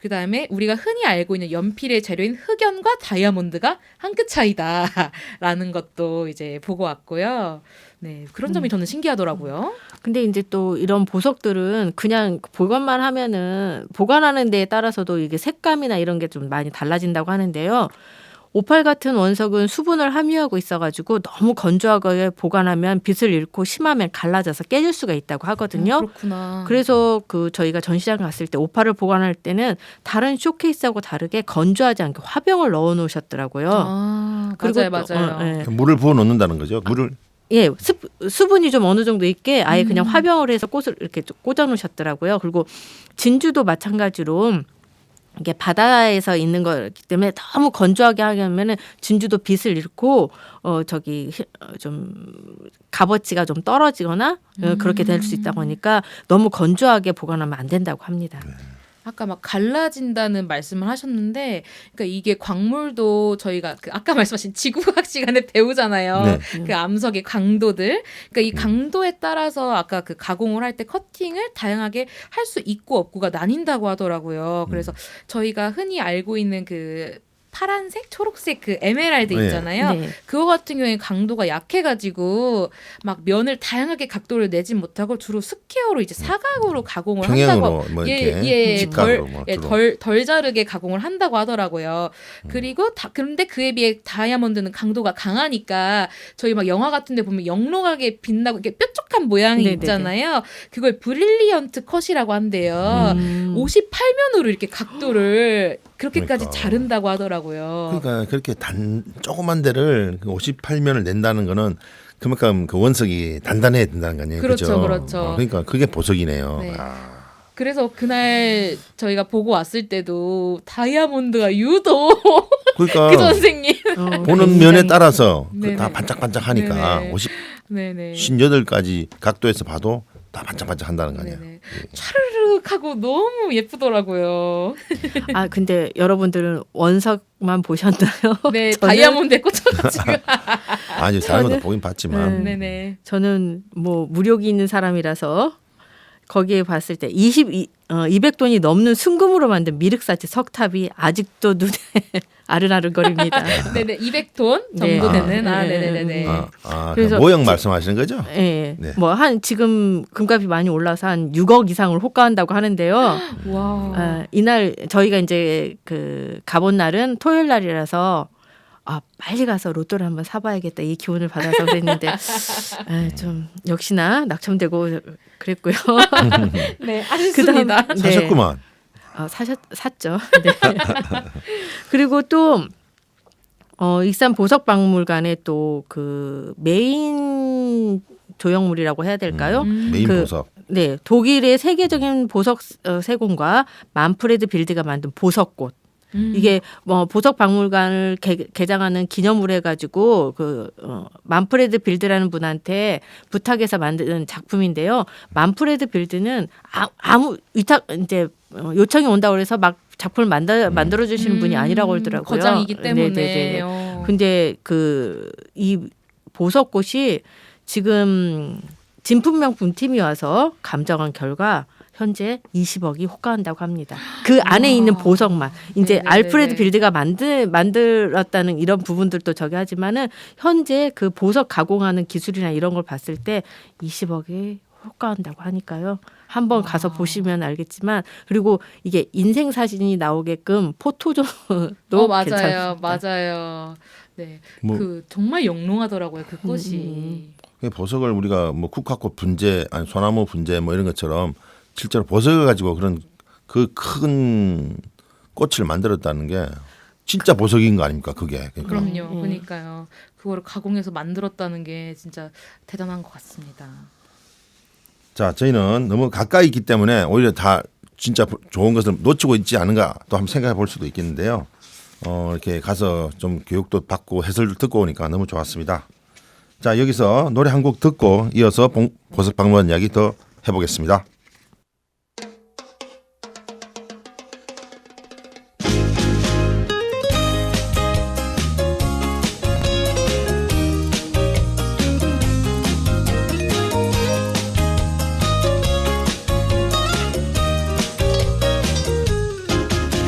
그다음에 우리가 흔히 알고 있는 연필의 재료인 흑연과 다이아몬드가 한 끗 차이다라는 것도 이제 보고 왔고요. 네, 그런 점이 저는 신기하더라고요. 근데 이제 또 이런 보석들은 그냥 보관만 하면은 보관하는 데에 따라서도 이게 색감이나 이런 게 좀 많이 달라진다고 하는데요. 오팔 같은 원석은 수분을 함유하고 있어가지고 너무 건조하게 보관하면 빛을 잃고 심하면 갈라져서 깨질 수가 있다고 하거든요. 그렇구나. 그래서 그 저희가 전시장 갔을 때 오팔을 보관할 때는 다른 쇼케이스하고 다르게 건조하지 않게 화병을 넣어 놓으셨더라고요. 맞아요, 또, 맞아요. 예. 물을 부어 넣는다는 거죠. 물을 예, 수분이 좀 어느 정도 있게 아예 그냥 화병을 해서 꽃을 이렇게 꽂아 놓으셨더라고요. 그리고 진주도 마찬가지로 이게 바다에서 있는 거기 때문에 너무 건조하게 하면은 진주도 빛을 잃고 좀 값어치가 좀 떨어지거나 그렇게 될 수 있다고 하니까 너무 건조하게 보관하면 안 된다고 합니다. 아까 막 갈라진다는 말씀을 하셨는데, 그러니까 이게 광물도 저희가 그 아까 말씀하신 지구과학 시간에 배우잖아요. 네. 그 암석의 강도들. 그러니까 이 강도에 따라서 아까 그 가공을 할 때 커팅을 다양하게 할 수 있고 없고가 나뉜다고 하더라고요. 그래서 저희가 흔히 알고 있는 그 파란색, 초록색 그 에메랄드 네. 있잖아요. 네. 그거 같은 경우에 강도가 약해가지고 막 면을 다양하게 각도를 내지 못하고 주로 스퀘어로 이제 사각으로 가공을 평행으로 한다고 뭐 이렇게 직각으로 뭐 주로. 덜 자르게 가공을 한다고 하더라고요. 그리고 그런데 그에 비해 다이아몬드는 강도가 강하니까 저희 막 영화 같은데 보면 영롱하게 빛나고 이렇게 뾰족한 모양이 네네네. 있잖아요. 그걸 브릴리언트 컷이라고 한대요. 58면으로 이렇게 각도를 그렇게까지 그러니까. 자른다고 하더라고요. 그러니까 그렇게 조그만 데를 58면을 낸다는 거는 그만큼 그 원석이 단단해야 된다는 거 아니에요. 그렇죠, 그죠? 그렇죠. 그러니까 그게 보석이네요. 네. 아. 그래서 그날 저희가 보고 왔을 때도 다이아몬드가 유독 그러니까 그 선생님 보는 면에 따라서 네네. 다 반짝반짝하니까 네네. 58가지 각도에서 봐도 다 반짝반짝 한다는 거 아니에요. 네네. 차르륵 하고 너무 예쁘더라고요. 아 근데 여러분들은 원석만 보셨나요? 네, 저는- 다이아몬드에 꽂혀가지고. 아니 다른 것도 보긴 봤지만 네네. 저는 뭐 무력이 있는 사람이라서 거기에 봤을 때 200톤이 넘는 순금으로 만든 미륵사치 석탑이 아직도 눈에 아른아른거립니다. 네네 200톤 정도 네. 되는 네네네. 그래서 모형 말씀하시는 거죠? 예. 네. 뭐 한 지금 금값이 많이 올라서 한 6억 이상을 호가한다고 하는데요. 와. 이날 저희가 이제 그 가본 날은 토요일 날이라서 빨리 가서 로또를 한번 사봐야겠다 이 기운을 받아서 그랬는데 좀 역시나 낙첨되고 그랬고요. 네 아쉽습니다. 네. 사셨구만. 샀죠. 네. 그리고 또 익산 보석박물관에 또 그 메인 조형물이라고 해야 될까요? 메인 그 보석. 네, 독일의 세계적인 보석 세공가 만프레드 빌드가 만든 보석꽃. 이게 뭐 보석 박물관을 개장하는 기념으로 해가지고 그 만프레드 빌드라는 분한테 부탁해서 만든 작품인데요. 만프레드 빌드는 아무 위탁 이제 요청이 온다고 그래서 막 작품을 만들어 주시는 분이 아니라고 그러더라고요. 거장이기 때문에. 네네네. 근데 그 이 보석꽃이 지금 진품명품 팀이 와서 감정한 결과 현재 20억이 호가한다고 합니다. 그 안에 있는 보석만. 이제 네네네네. 알프레드 빌드가 만들었다는 이런 부분들도 저기 하지만은 현재 그 보석 가공하는 기술이나 이런 걸 봤을 때 20억이 호가한다고 하니까요. 한번 가서 보시면 알겠지만 그리고 이게 인생 사진이 나오게끔 포토존도 맞아요, 괜찮습니다. 맞아요. 네, 뭐- 그 정말 영롱하더라고요 그 꽃이. 보석을 우리가 뭐 국화꽃 분재, 아니 소나무 분재 뭐 이런 것처럼 실제로 보석을 가지고 그런 그 큰 꽃을 만들었다는 게 진짜 보석인 거 아닙니까? 그게. 그러니까. 그럼요, 그러니까요. 그거를 가공해서 만들었다는 게 진짜 대단한 것 같습니다. 자, 저희는 너무 가까이 있기 때문에 오히려 다 진짜 좋은 것을 놓치고 있지 않은가 또 한번 생각해 볼 수도 있겠는데요. 이렇게 가서 좀 교육도 받고 해설도 듣고 오니까 너무 좋았습니다. 자, 여기서 노래 한 곡 듣고 이어서 보석박물관 이야기 더 해보겠습니다.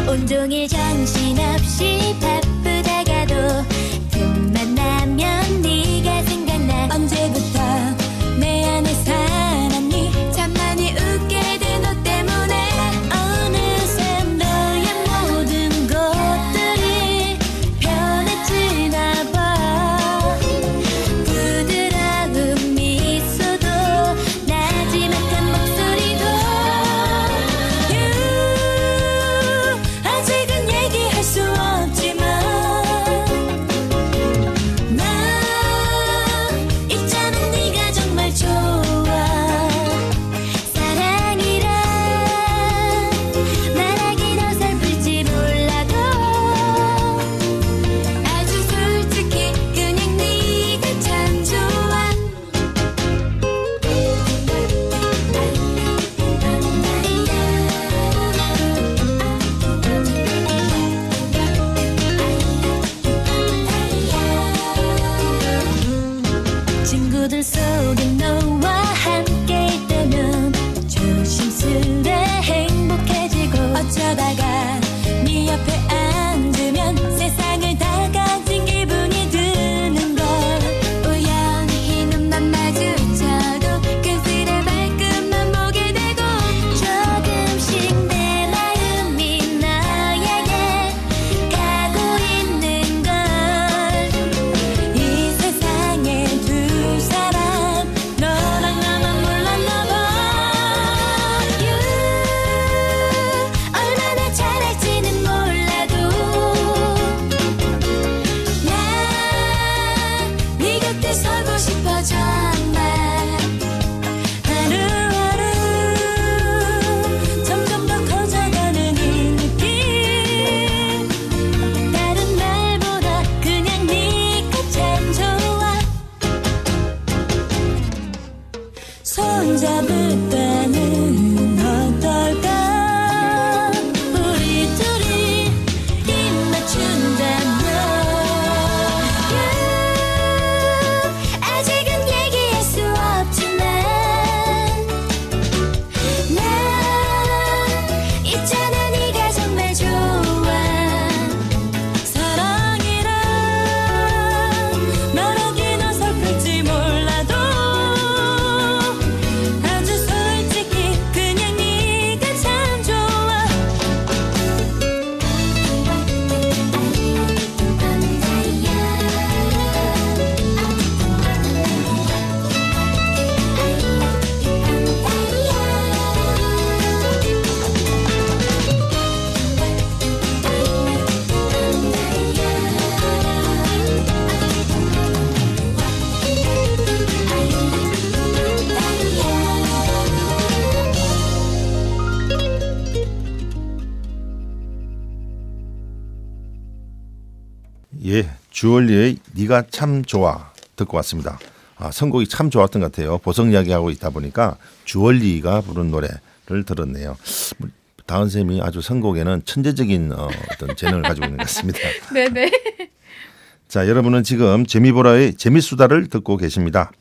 온종일 정신없이 바쁘다가도 틈만 나면 네가 생각나. 언제부터 내 안에 살았니? 참 많이 웃게 된 너 때문에 어느새 너의 모든 것들이 변해지나 봐. 부드러운 미소도 나지막한 목소리도 아직은 얘기할 수 없지만 나 있잖아 네가 정말 좋아. 사랑이란 말하기 더 슬플지 몰라도 아주 솔직히 그냥 네가 참 좋아. 친구들 속에 너와 함께 있다면 조심스레 행복해지고 어쩌다가 네 옆에 앉으면 세상을 다 가진 기분이 드는 걸. 우연히 눈만 마주쳐도 그슬의 발끝만 보게 되고 조금씩 내 마음이 너에게 가고 있는 걸. 이 세상에 두 사람 너랑 나만 몰랐나 봐. 얼마나 잘할지는 몰라도 난 네 곁에 서고 싶어 정말. 하루하루 점점 더 커져가는 이 느낌. 다른 날보다 그냥 네가 참 좋아. 손잡을 때는 어떨까? 우리 둘이 입 맞춘다면 아직은 얘기할 수 없지만 주얼리의 네가 참 좋아 듣고 왔습니다. 선곡이 참 좋았던 것 같아요. 보석 이야기하고 있다 보니까 주얼리가 부른 노래를 들었네요. 다은 쌤이 아주 선곡에는 천재적인 어떤 재능을 가지고 있는 것 같습니다. 네네. 자, 여러분은 지금 재미보라의 재미수다를 듣고 계십니다.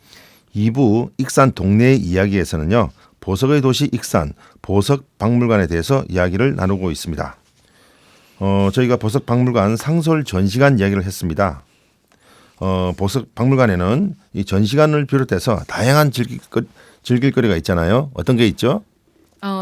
2부 익산 동네 이야기에서는요. 보석의 도시 익산 보석박물관에 대해서 이야기를 나누고 있습니다. 저희가 보석박물관 상설 전시관 이야기를 했습니다. 보석박물관에는 이 전시관을 비롯해서 다양한 즐길거리가 있잖아요. 어떤 게 있죠?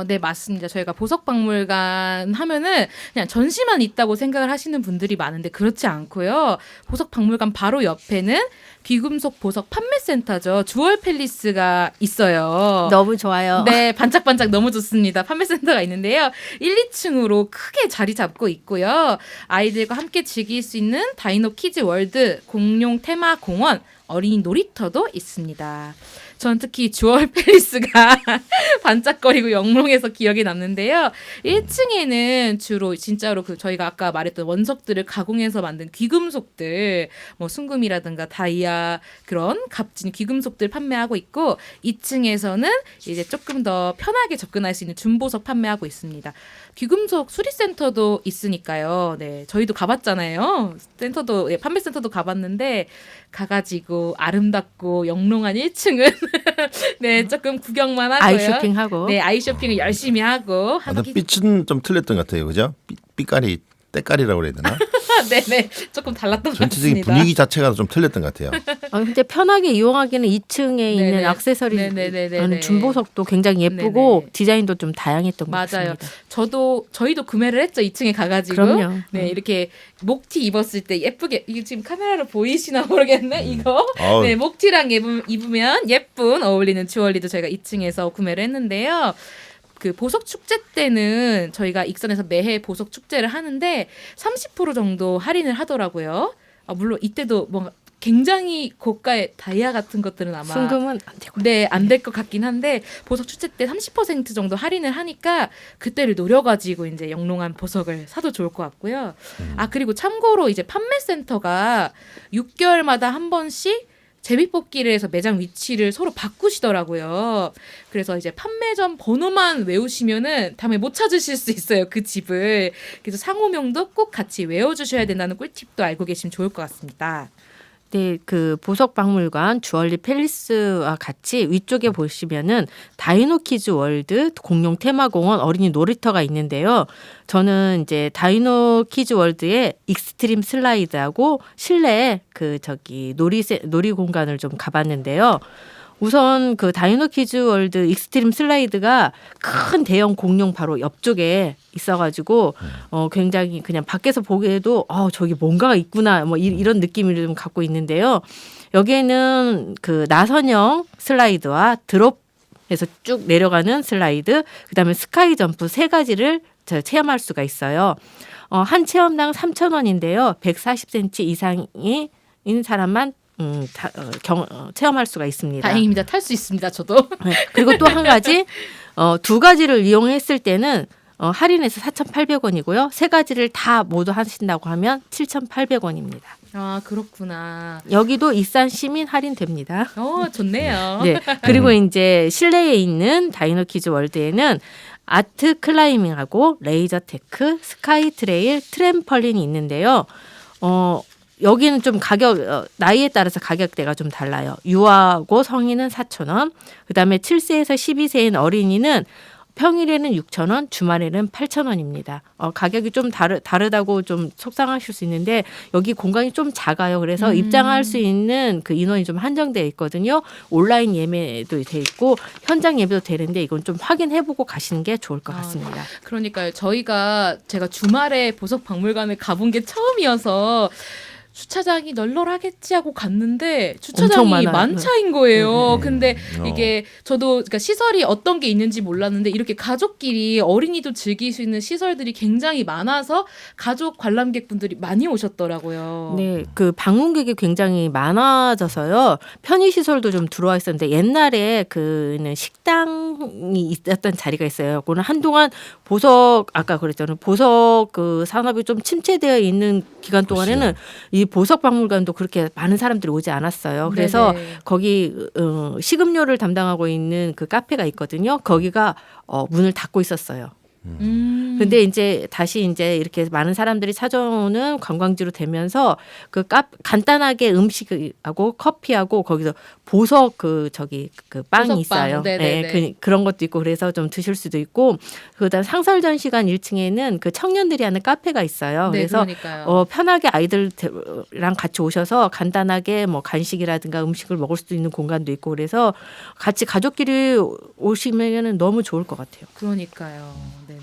네, 맞습니다. 저희가 보석박물관 하면은 그냥 전시만 있다고 생각을 하시는 분들이 많은데 그렇지 않고요. 보석박물관 바로 옆에는 귀금속 보석 판매센터죠. 주얼팰리스가 있어요. 너무 좋아요. 네, 반짝반짝 너무 좋습니다. 판매센터가 있는데요. 1, 2층으로 크게 자리 잡고 있고요. 아이들과 함께 즐길 수 있는 다이노 키즈 월드, 공룡 테마 공원, 어린이 놀이터도 있습니다. 전 특히 주얼 팰리스가 반짝거리고 영롱해서 기억에 남는데요. 1층에는 주로 진짜로 저희가 아까 말했던 원석들을 가공해서 만든 귀금속들, 뭐 순금이라든가 다이아 그런 값진 귀금속들 판매하고 있고 2층에서는 이제 조금 더 편하게 접근할 수 있는 준보석 판매하고 있습니다. 귀금속 수리센터도 있으니까요. 네, 저희도 가봤잖아요. 센터도 판매센터도 가봤는데 가가지고 아름답고 영롱한 1층은 네 조금 구경만 하고요. 아이쇼핑하고. 네, 아이쇼핑을 열심히 하고 빛은 좀 틀렸던 것 같아요, 그죠? 빛깔이 때깔이라고 그래야 되나? 네네 조금 달랐던 것 전체적인 같습니다. 분위기 자체가 좀 틀렸던 것 같아요. 근데 편하게 이용하기는 2층에 있는 네네. 액세서리 네네네네네. 준보석도 굉장히 예쁘고 네네. 디자인도 좀 다양했던 것 맞아요. 같습니다. 저희도 구매를 했죠. 2층에 가가지고. 그럼요. 네, 이렇게 목티 입었을 때 예쁘게 이게 지금 카메라로 보이시나 모르겠네. 이거. 아우. 네, 목티랑 입으면 예쁜 어울리는 주얼리도 저희가 2층에서 구매를 했는데요. 그 보석 축제 때는 저희가 익산에서 매해 보석 축제를 하는데 30% 정도 할인을 하더라고요. 물론 이때도 뭔가 굉장히 고가의 다이아 같은 것들은 아마 순금은 안 되고. 네, 안 될 것 같긴 한데 보석 축제 때 30% 정도 할인을 하니까 그때를 노려가지고 이제 영롱한 보석을 사도 좋을 것 같고요. 그리고 참고로 이제 판매센터가 6개월마다 한 번씩 제비뽑기를 해서 매장 위치를 서로 바꾸시더라고요. 그래서 이제 판매점 번호만 외우시면은 다음에 못 찾으실 수 있어요. 그 집을. 그래서 상호명도 꼭 같이 외워주셔야 된다는 꿀팁도 알고 계시면 좋을 것 같습니다. 네, 그 보석박물관 주얼리 팰리스와 같이 위쪽에 보시면은 다이노 키즈 월드 공룡 테마공원 어린이 놀이터가 있는데요. 저는 이제 다이노 키즈 월드의 익스트림 슬라이드하고 실내 놀이 공간을 좀 가봤는데요. 우선 그 다이노 키즈 월드 익스트림 슬라이드가 큰 대형 공룡 바로 옆쪽에 있어가지고 굉장히 그냥 밖에서 보기에도 저기 뭔가가 있구나 뭐 이런 느낌을 좀 갖고 있는데요. 여기에는 그 나선형 슬라이드와 드롭에서 쭉 내려가는 슬라이드, 그다음에 스카이 점프 세 가지를 체험할 수가 있어요. 한 체험당 3,000원인데요. 140cm 이상인 사람만 체험할 수가 있습니다. 다행입니다. 탈 수 있습니다. 저도. 네. 그리고 또 한 가지 두 가지를 이용했을 때는 할인해서 4,800원이고요. 세 가지를 다 모두 하신다고 하면 7,800원입니다. 그렇구나. 여기도 익산 시민 할인됩니다. 좋네요. 네. 그리고 이제 실내에 있는 다이노 키즈 월드에는 아트 클라이밍하고 레이저 테크, 스카이 트레일, 트램펄린이 있는데요. 여기는 좀 나이에 따라서 가격대가 좀 달라요. 유아하고 성인은 4,000원, 그다음에 7세에서 12세인 어린이는 평일에는 6,000원, 주말에는 8,000원입니다. 가격이 좀 다르다고 좀 속상하실 수 있는데 여기 공간이 좀 작아요. 그래서 입장할 수 있는 그 인원이 좀 한정되어 있거든요. 온라인 예매도 돼 있고 현장 예매도 되는데 이건 좀 확인해보고 가시는 게 좋을 것 같습니다. 그러니까요. 제가 주말에 보석박물관을 가본 게 처음이어서 주차장이 널널하겠지 하고 갔는데 주차장이 만차인 거예요. 근데 이게 저도 그러니까 시설이 어떤 게 있는지 몰랐는데 이렇게 가족끼리 어린이도 즐길 수 있는 시설들이 굉장히 많아서 가족 관람객분들이 많이 오셨더라고요. 네, 그 방문객이 굉장히 많아져서요. 편의 시설도 좀 들어와 있었는데 옛날에 그는 식당 상이 있었던 자리가 있어요. 그거는 한동안 보석 아까 그랬잖아요. 보석 그 산업이 좀 침체되어 있는 기간 동안에는 이 보석 박물관도 그렇게 많은 사람들이 오지 않았어요. 그래서 네네. 거기 식음료를 담당하고 있는 그 카페가 있거든요. 거기가 문을 닫고 있었어요. 근데 이제 다시 이제 이렇게 많은 사람들이 찾아오는 관광지로 되면서 그 간단하게 음식하고 커피하고 거기서 보석 그 빵이 보석빵. 있어요. 네네네. 네, 그런 것도 있고 그래서 좀 드실 수도 있고 그다음 상설전시관 1층에는 그 청년들이 하는 카페가 있어요. 네, 그래서 그러니까요. 편하게 아이들랑 같이 오셔서 간단하게 뭐 간식이라든가 음식을 먹을 수도 있는 공간도 있고 그래서 같이 가족끼리 오시면은 너무 좋을 것 같아요. 그러니까요. 네네.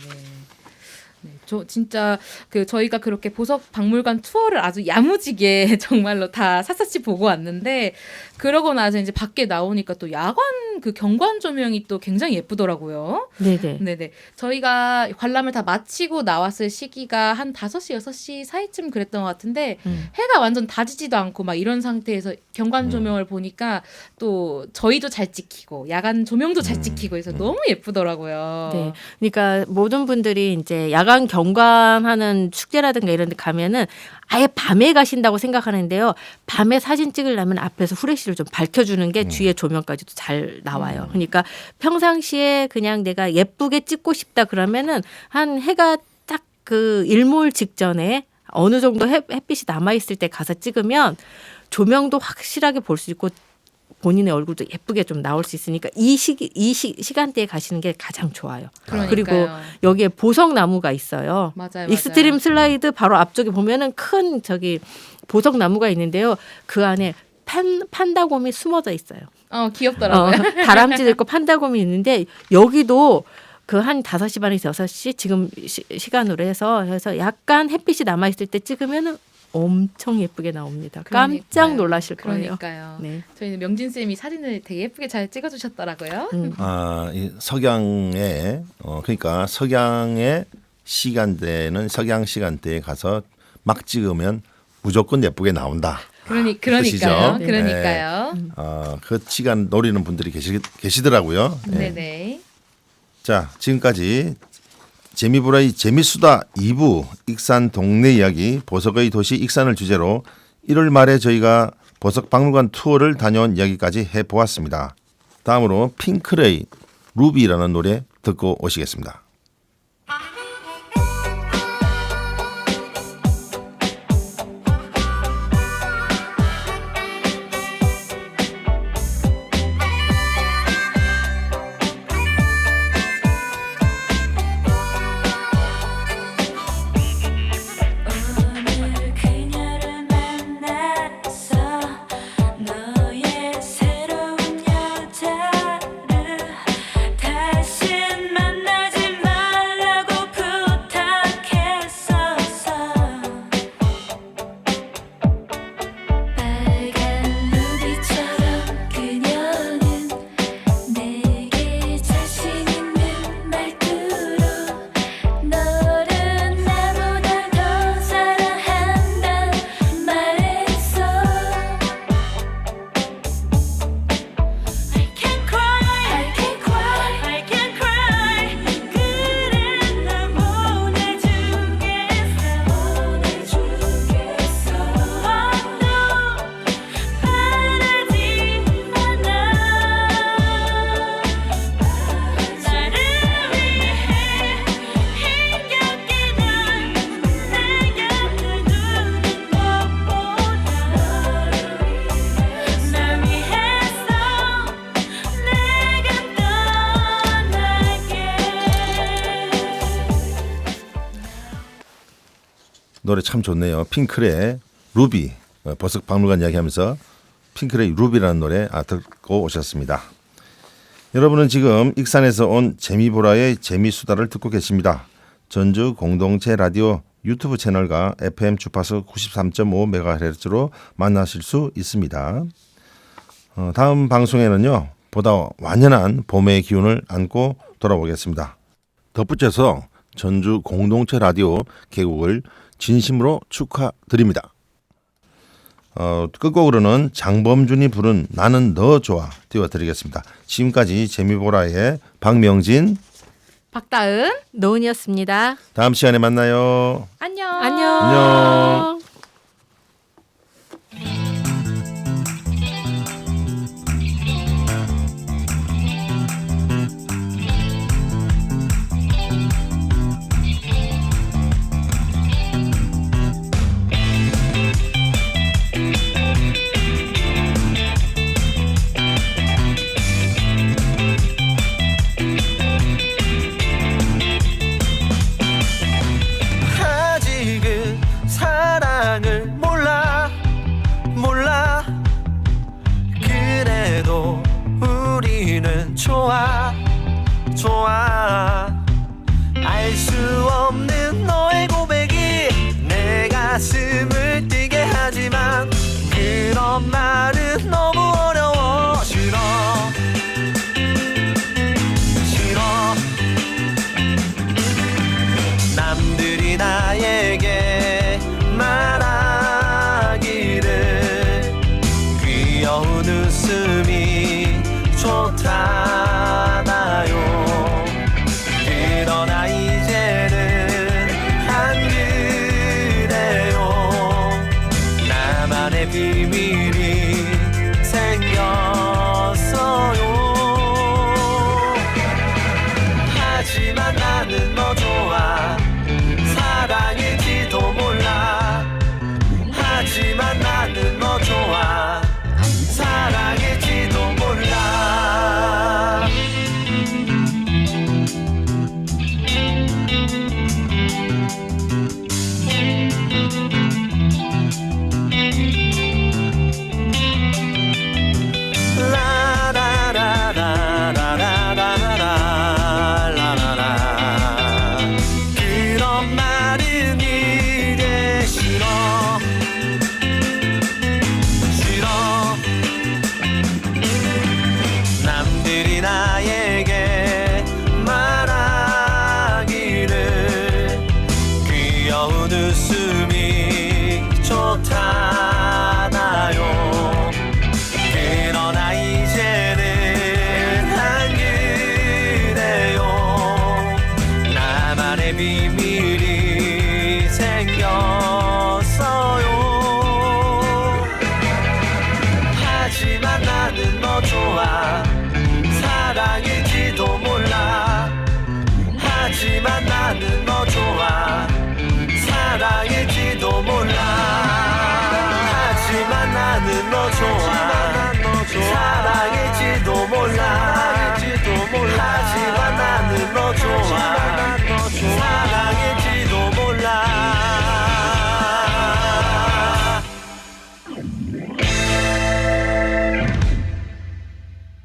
네, 저 진짜 저희가 그렇게 보석 박물관 투어를 아주 야무지게 정말로 다 샅샅이 보고 왔는데 그러고 나서 이제 밖에 나오니까 또 야간 그 경관 조명이 또 굉장히 예쁘더라고요. 네네. 네네. 저희가 관람을 다 마치고 나왔을 시기가 한 5시, 6시 사이쯤 그랬던 것 같은데 해가 완전 다지지도 않고 막 이런 상태에서 경관 조명을 보니까 또 저희도 잘 찍히고 야간 조명도 잘 찍히고 해서 너무 예쁘더라고요. 네. 그러니까 모든 분들이 이제 야간 경관하는 축제라든가 이런 데 가면은 아예 밤에 가신다고 생각하는데요. 밤에 사진 찍으려면 앞에서 후레쉬를 좀 밝혀주는 게 뒤에 조명까지도 잘 나와요. 그러니까 평상시에 그냥 내가 예쁘게 찍고 싶다 그러면은 한 해가 딱 그 일몰 직전에 어느 정도 햇빛이 남아있을 때 가서 찍으면 조명도 확실하게 볼 수 있고 본인의 얼굴도 예쁘게 좀 나올 수 있으니까 이 시간대에 가시는 게 가장 좋아요. 그러니까요. 그리고 여기에 보석 나무가 있어요. 맞아요. 익스트림 슬라이드 바로 앞쪽에 보면은 큰 보석 나무가 있는데요. 그 안에 판다곰이 숨어져 있어요. 귀엽더라고요. 다람쥐도 있고 판다곰이 있는데 여기도 그 한 5시 반에서 6시 지금 시간으로 해서 약간 햇빛이 남아 있을 때 찍으면은 엄청 예쁘게 나옵니다. 깜짝 놀라실 거예요. 그러니까요. 네. 저희는 명진 쌤이 사진을 되게 예쁘게 잘 찍어주셨더라고요. 이 석양에 그러니까 석양의 시간대는 석양 시간대에 가서 막 찍으면 무조건 예쁘게 나온다. 그러니까요. 뜻이죠. 그러니까요. 그 시간 노리는 분들이 계시더라고요. 네. 네네. 자, 지금까지 재미보라의 재미수다 2부 익산 동네 이야기 보석의 도시 익산을 주제로 1월 말에 저희가 보석 박물관 투어를 다녀온 이야기까지 해보았습니다. 다음으로 핑클의 루비라는 노래 듣고 오시겠습니다. 오늘 그녀를 만났어 너의 새로운 여자를 다신 만나지 말라고 부탁했었어 빨간 루비처럼 그녀는 내게 자신 있는 말투로 너를 나보다 더 사랑한단 말했어 I can't cry, I can't cry, I can't cry 그래 널 보내주겠어 아무도 바라지 않아 나를 위해 힘겹게 난 내 곁을 두는 것보다 날 위해서 내가 떠날게 노래 참 좋네요. 핑클의 루비 보석 박물관 이야기하면서 핑클의 루비라는 노래 듣고 오셨습니다. 여러분은 지금 익산에서 온 재미보라의 재미수다를 듣고 계십니다. 전주 공동체 라디오 유튜브 채널과 FM 주파수 93.5MHz로 만나실 수 있습니다. 다음 방송에는요. 보다 완연한 봄의 기운을 안고 돌아오겠습니다. 덧붙여서 전주 공동체 라디오 개국을 진심으로 축하드립니다. 끝곡으로는 장범준이 부른 나는 너 좋아 띄워드리겠습니다. 지금까지 재미보라의 박명진, 박다은 노은이었습니다. 다음 시간에 만나요. 안녕. 안녕. 안녕.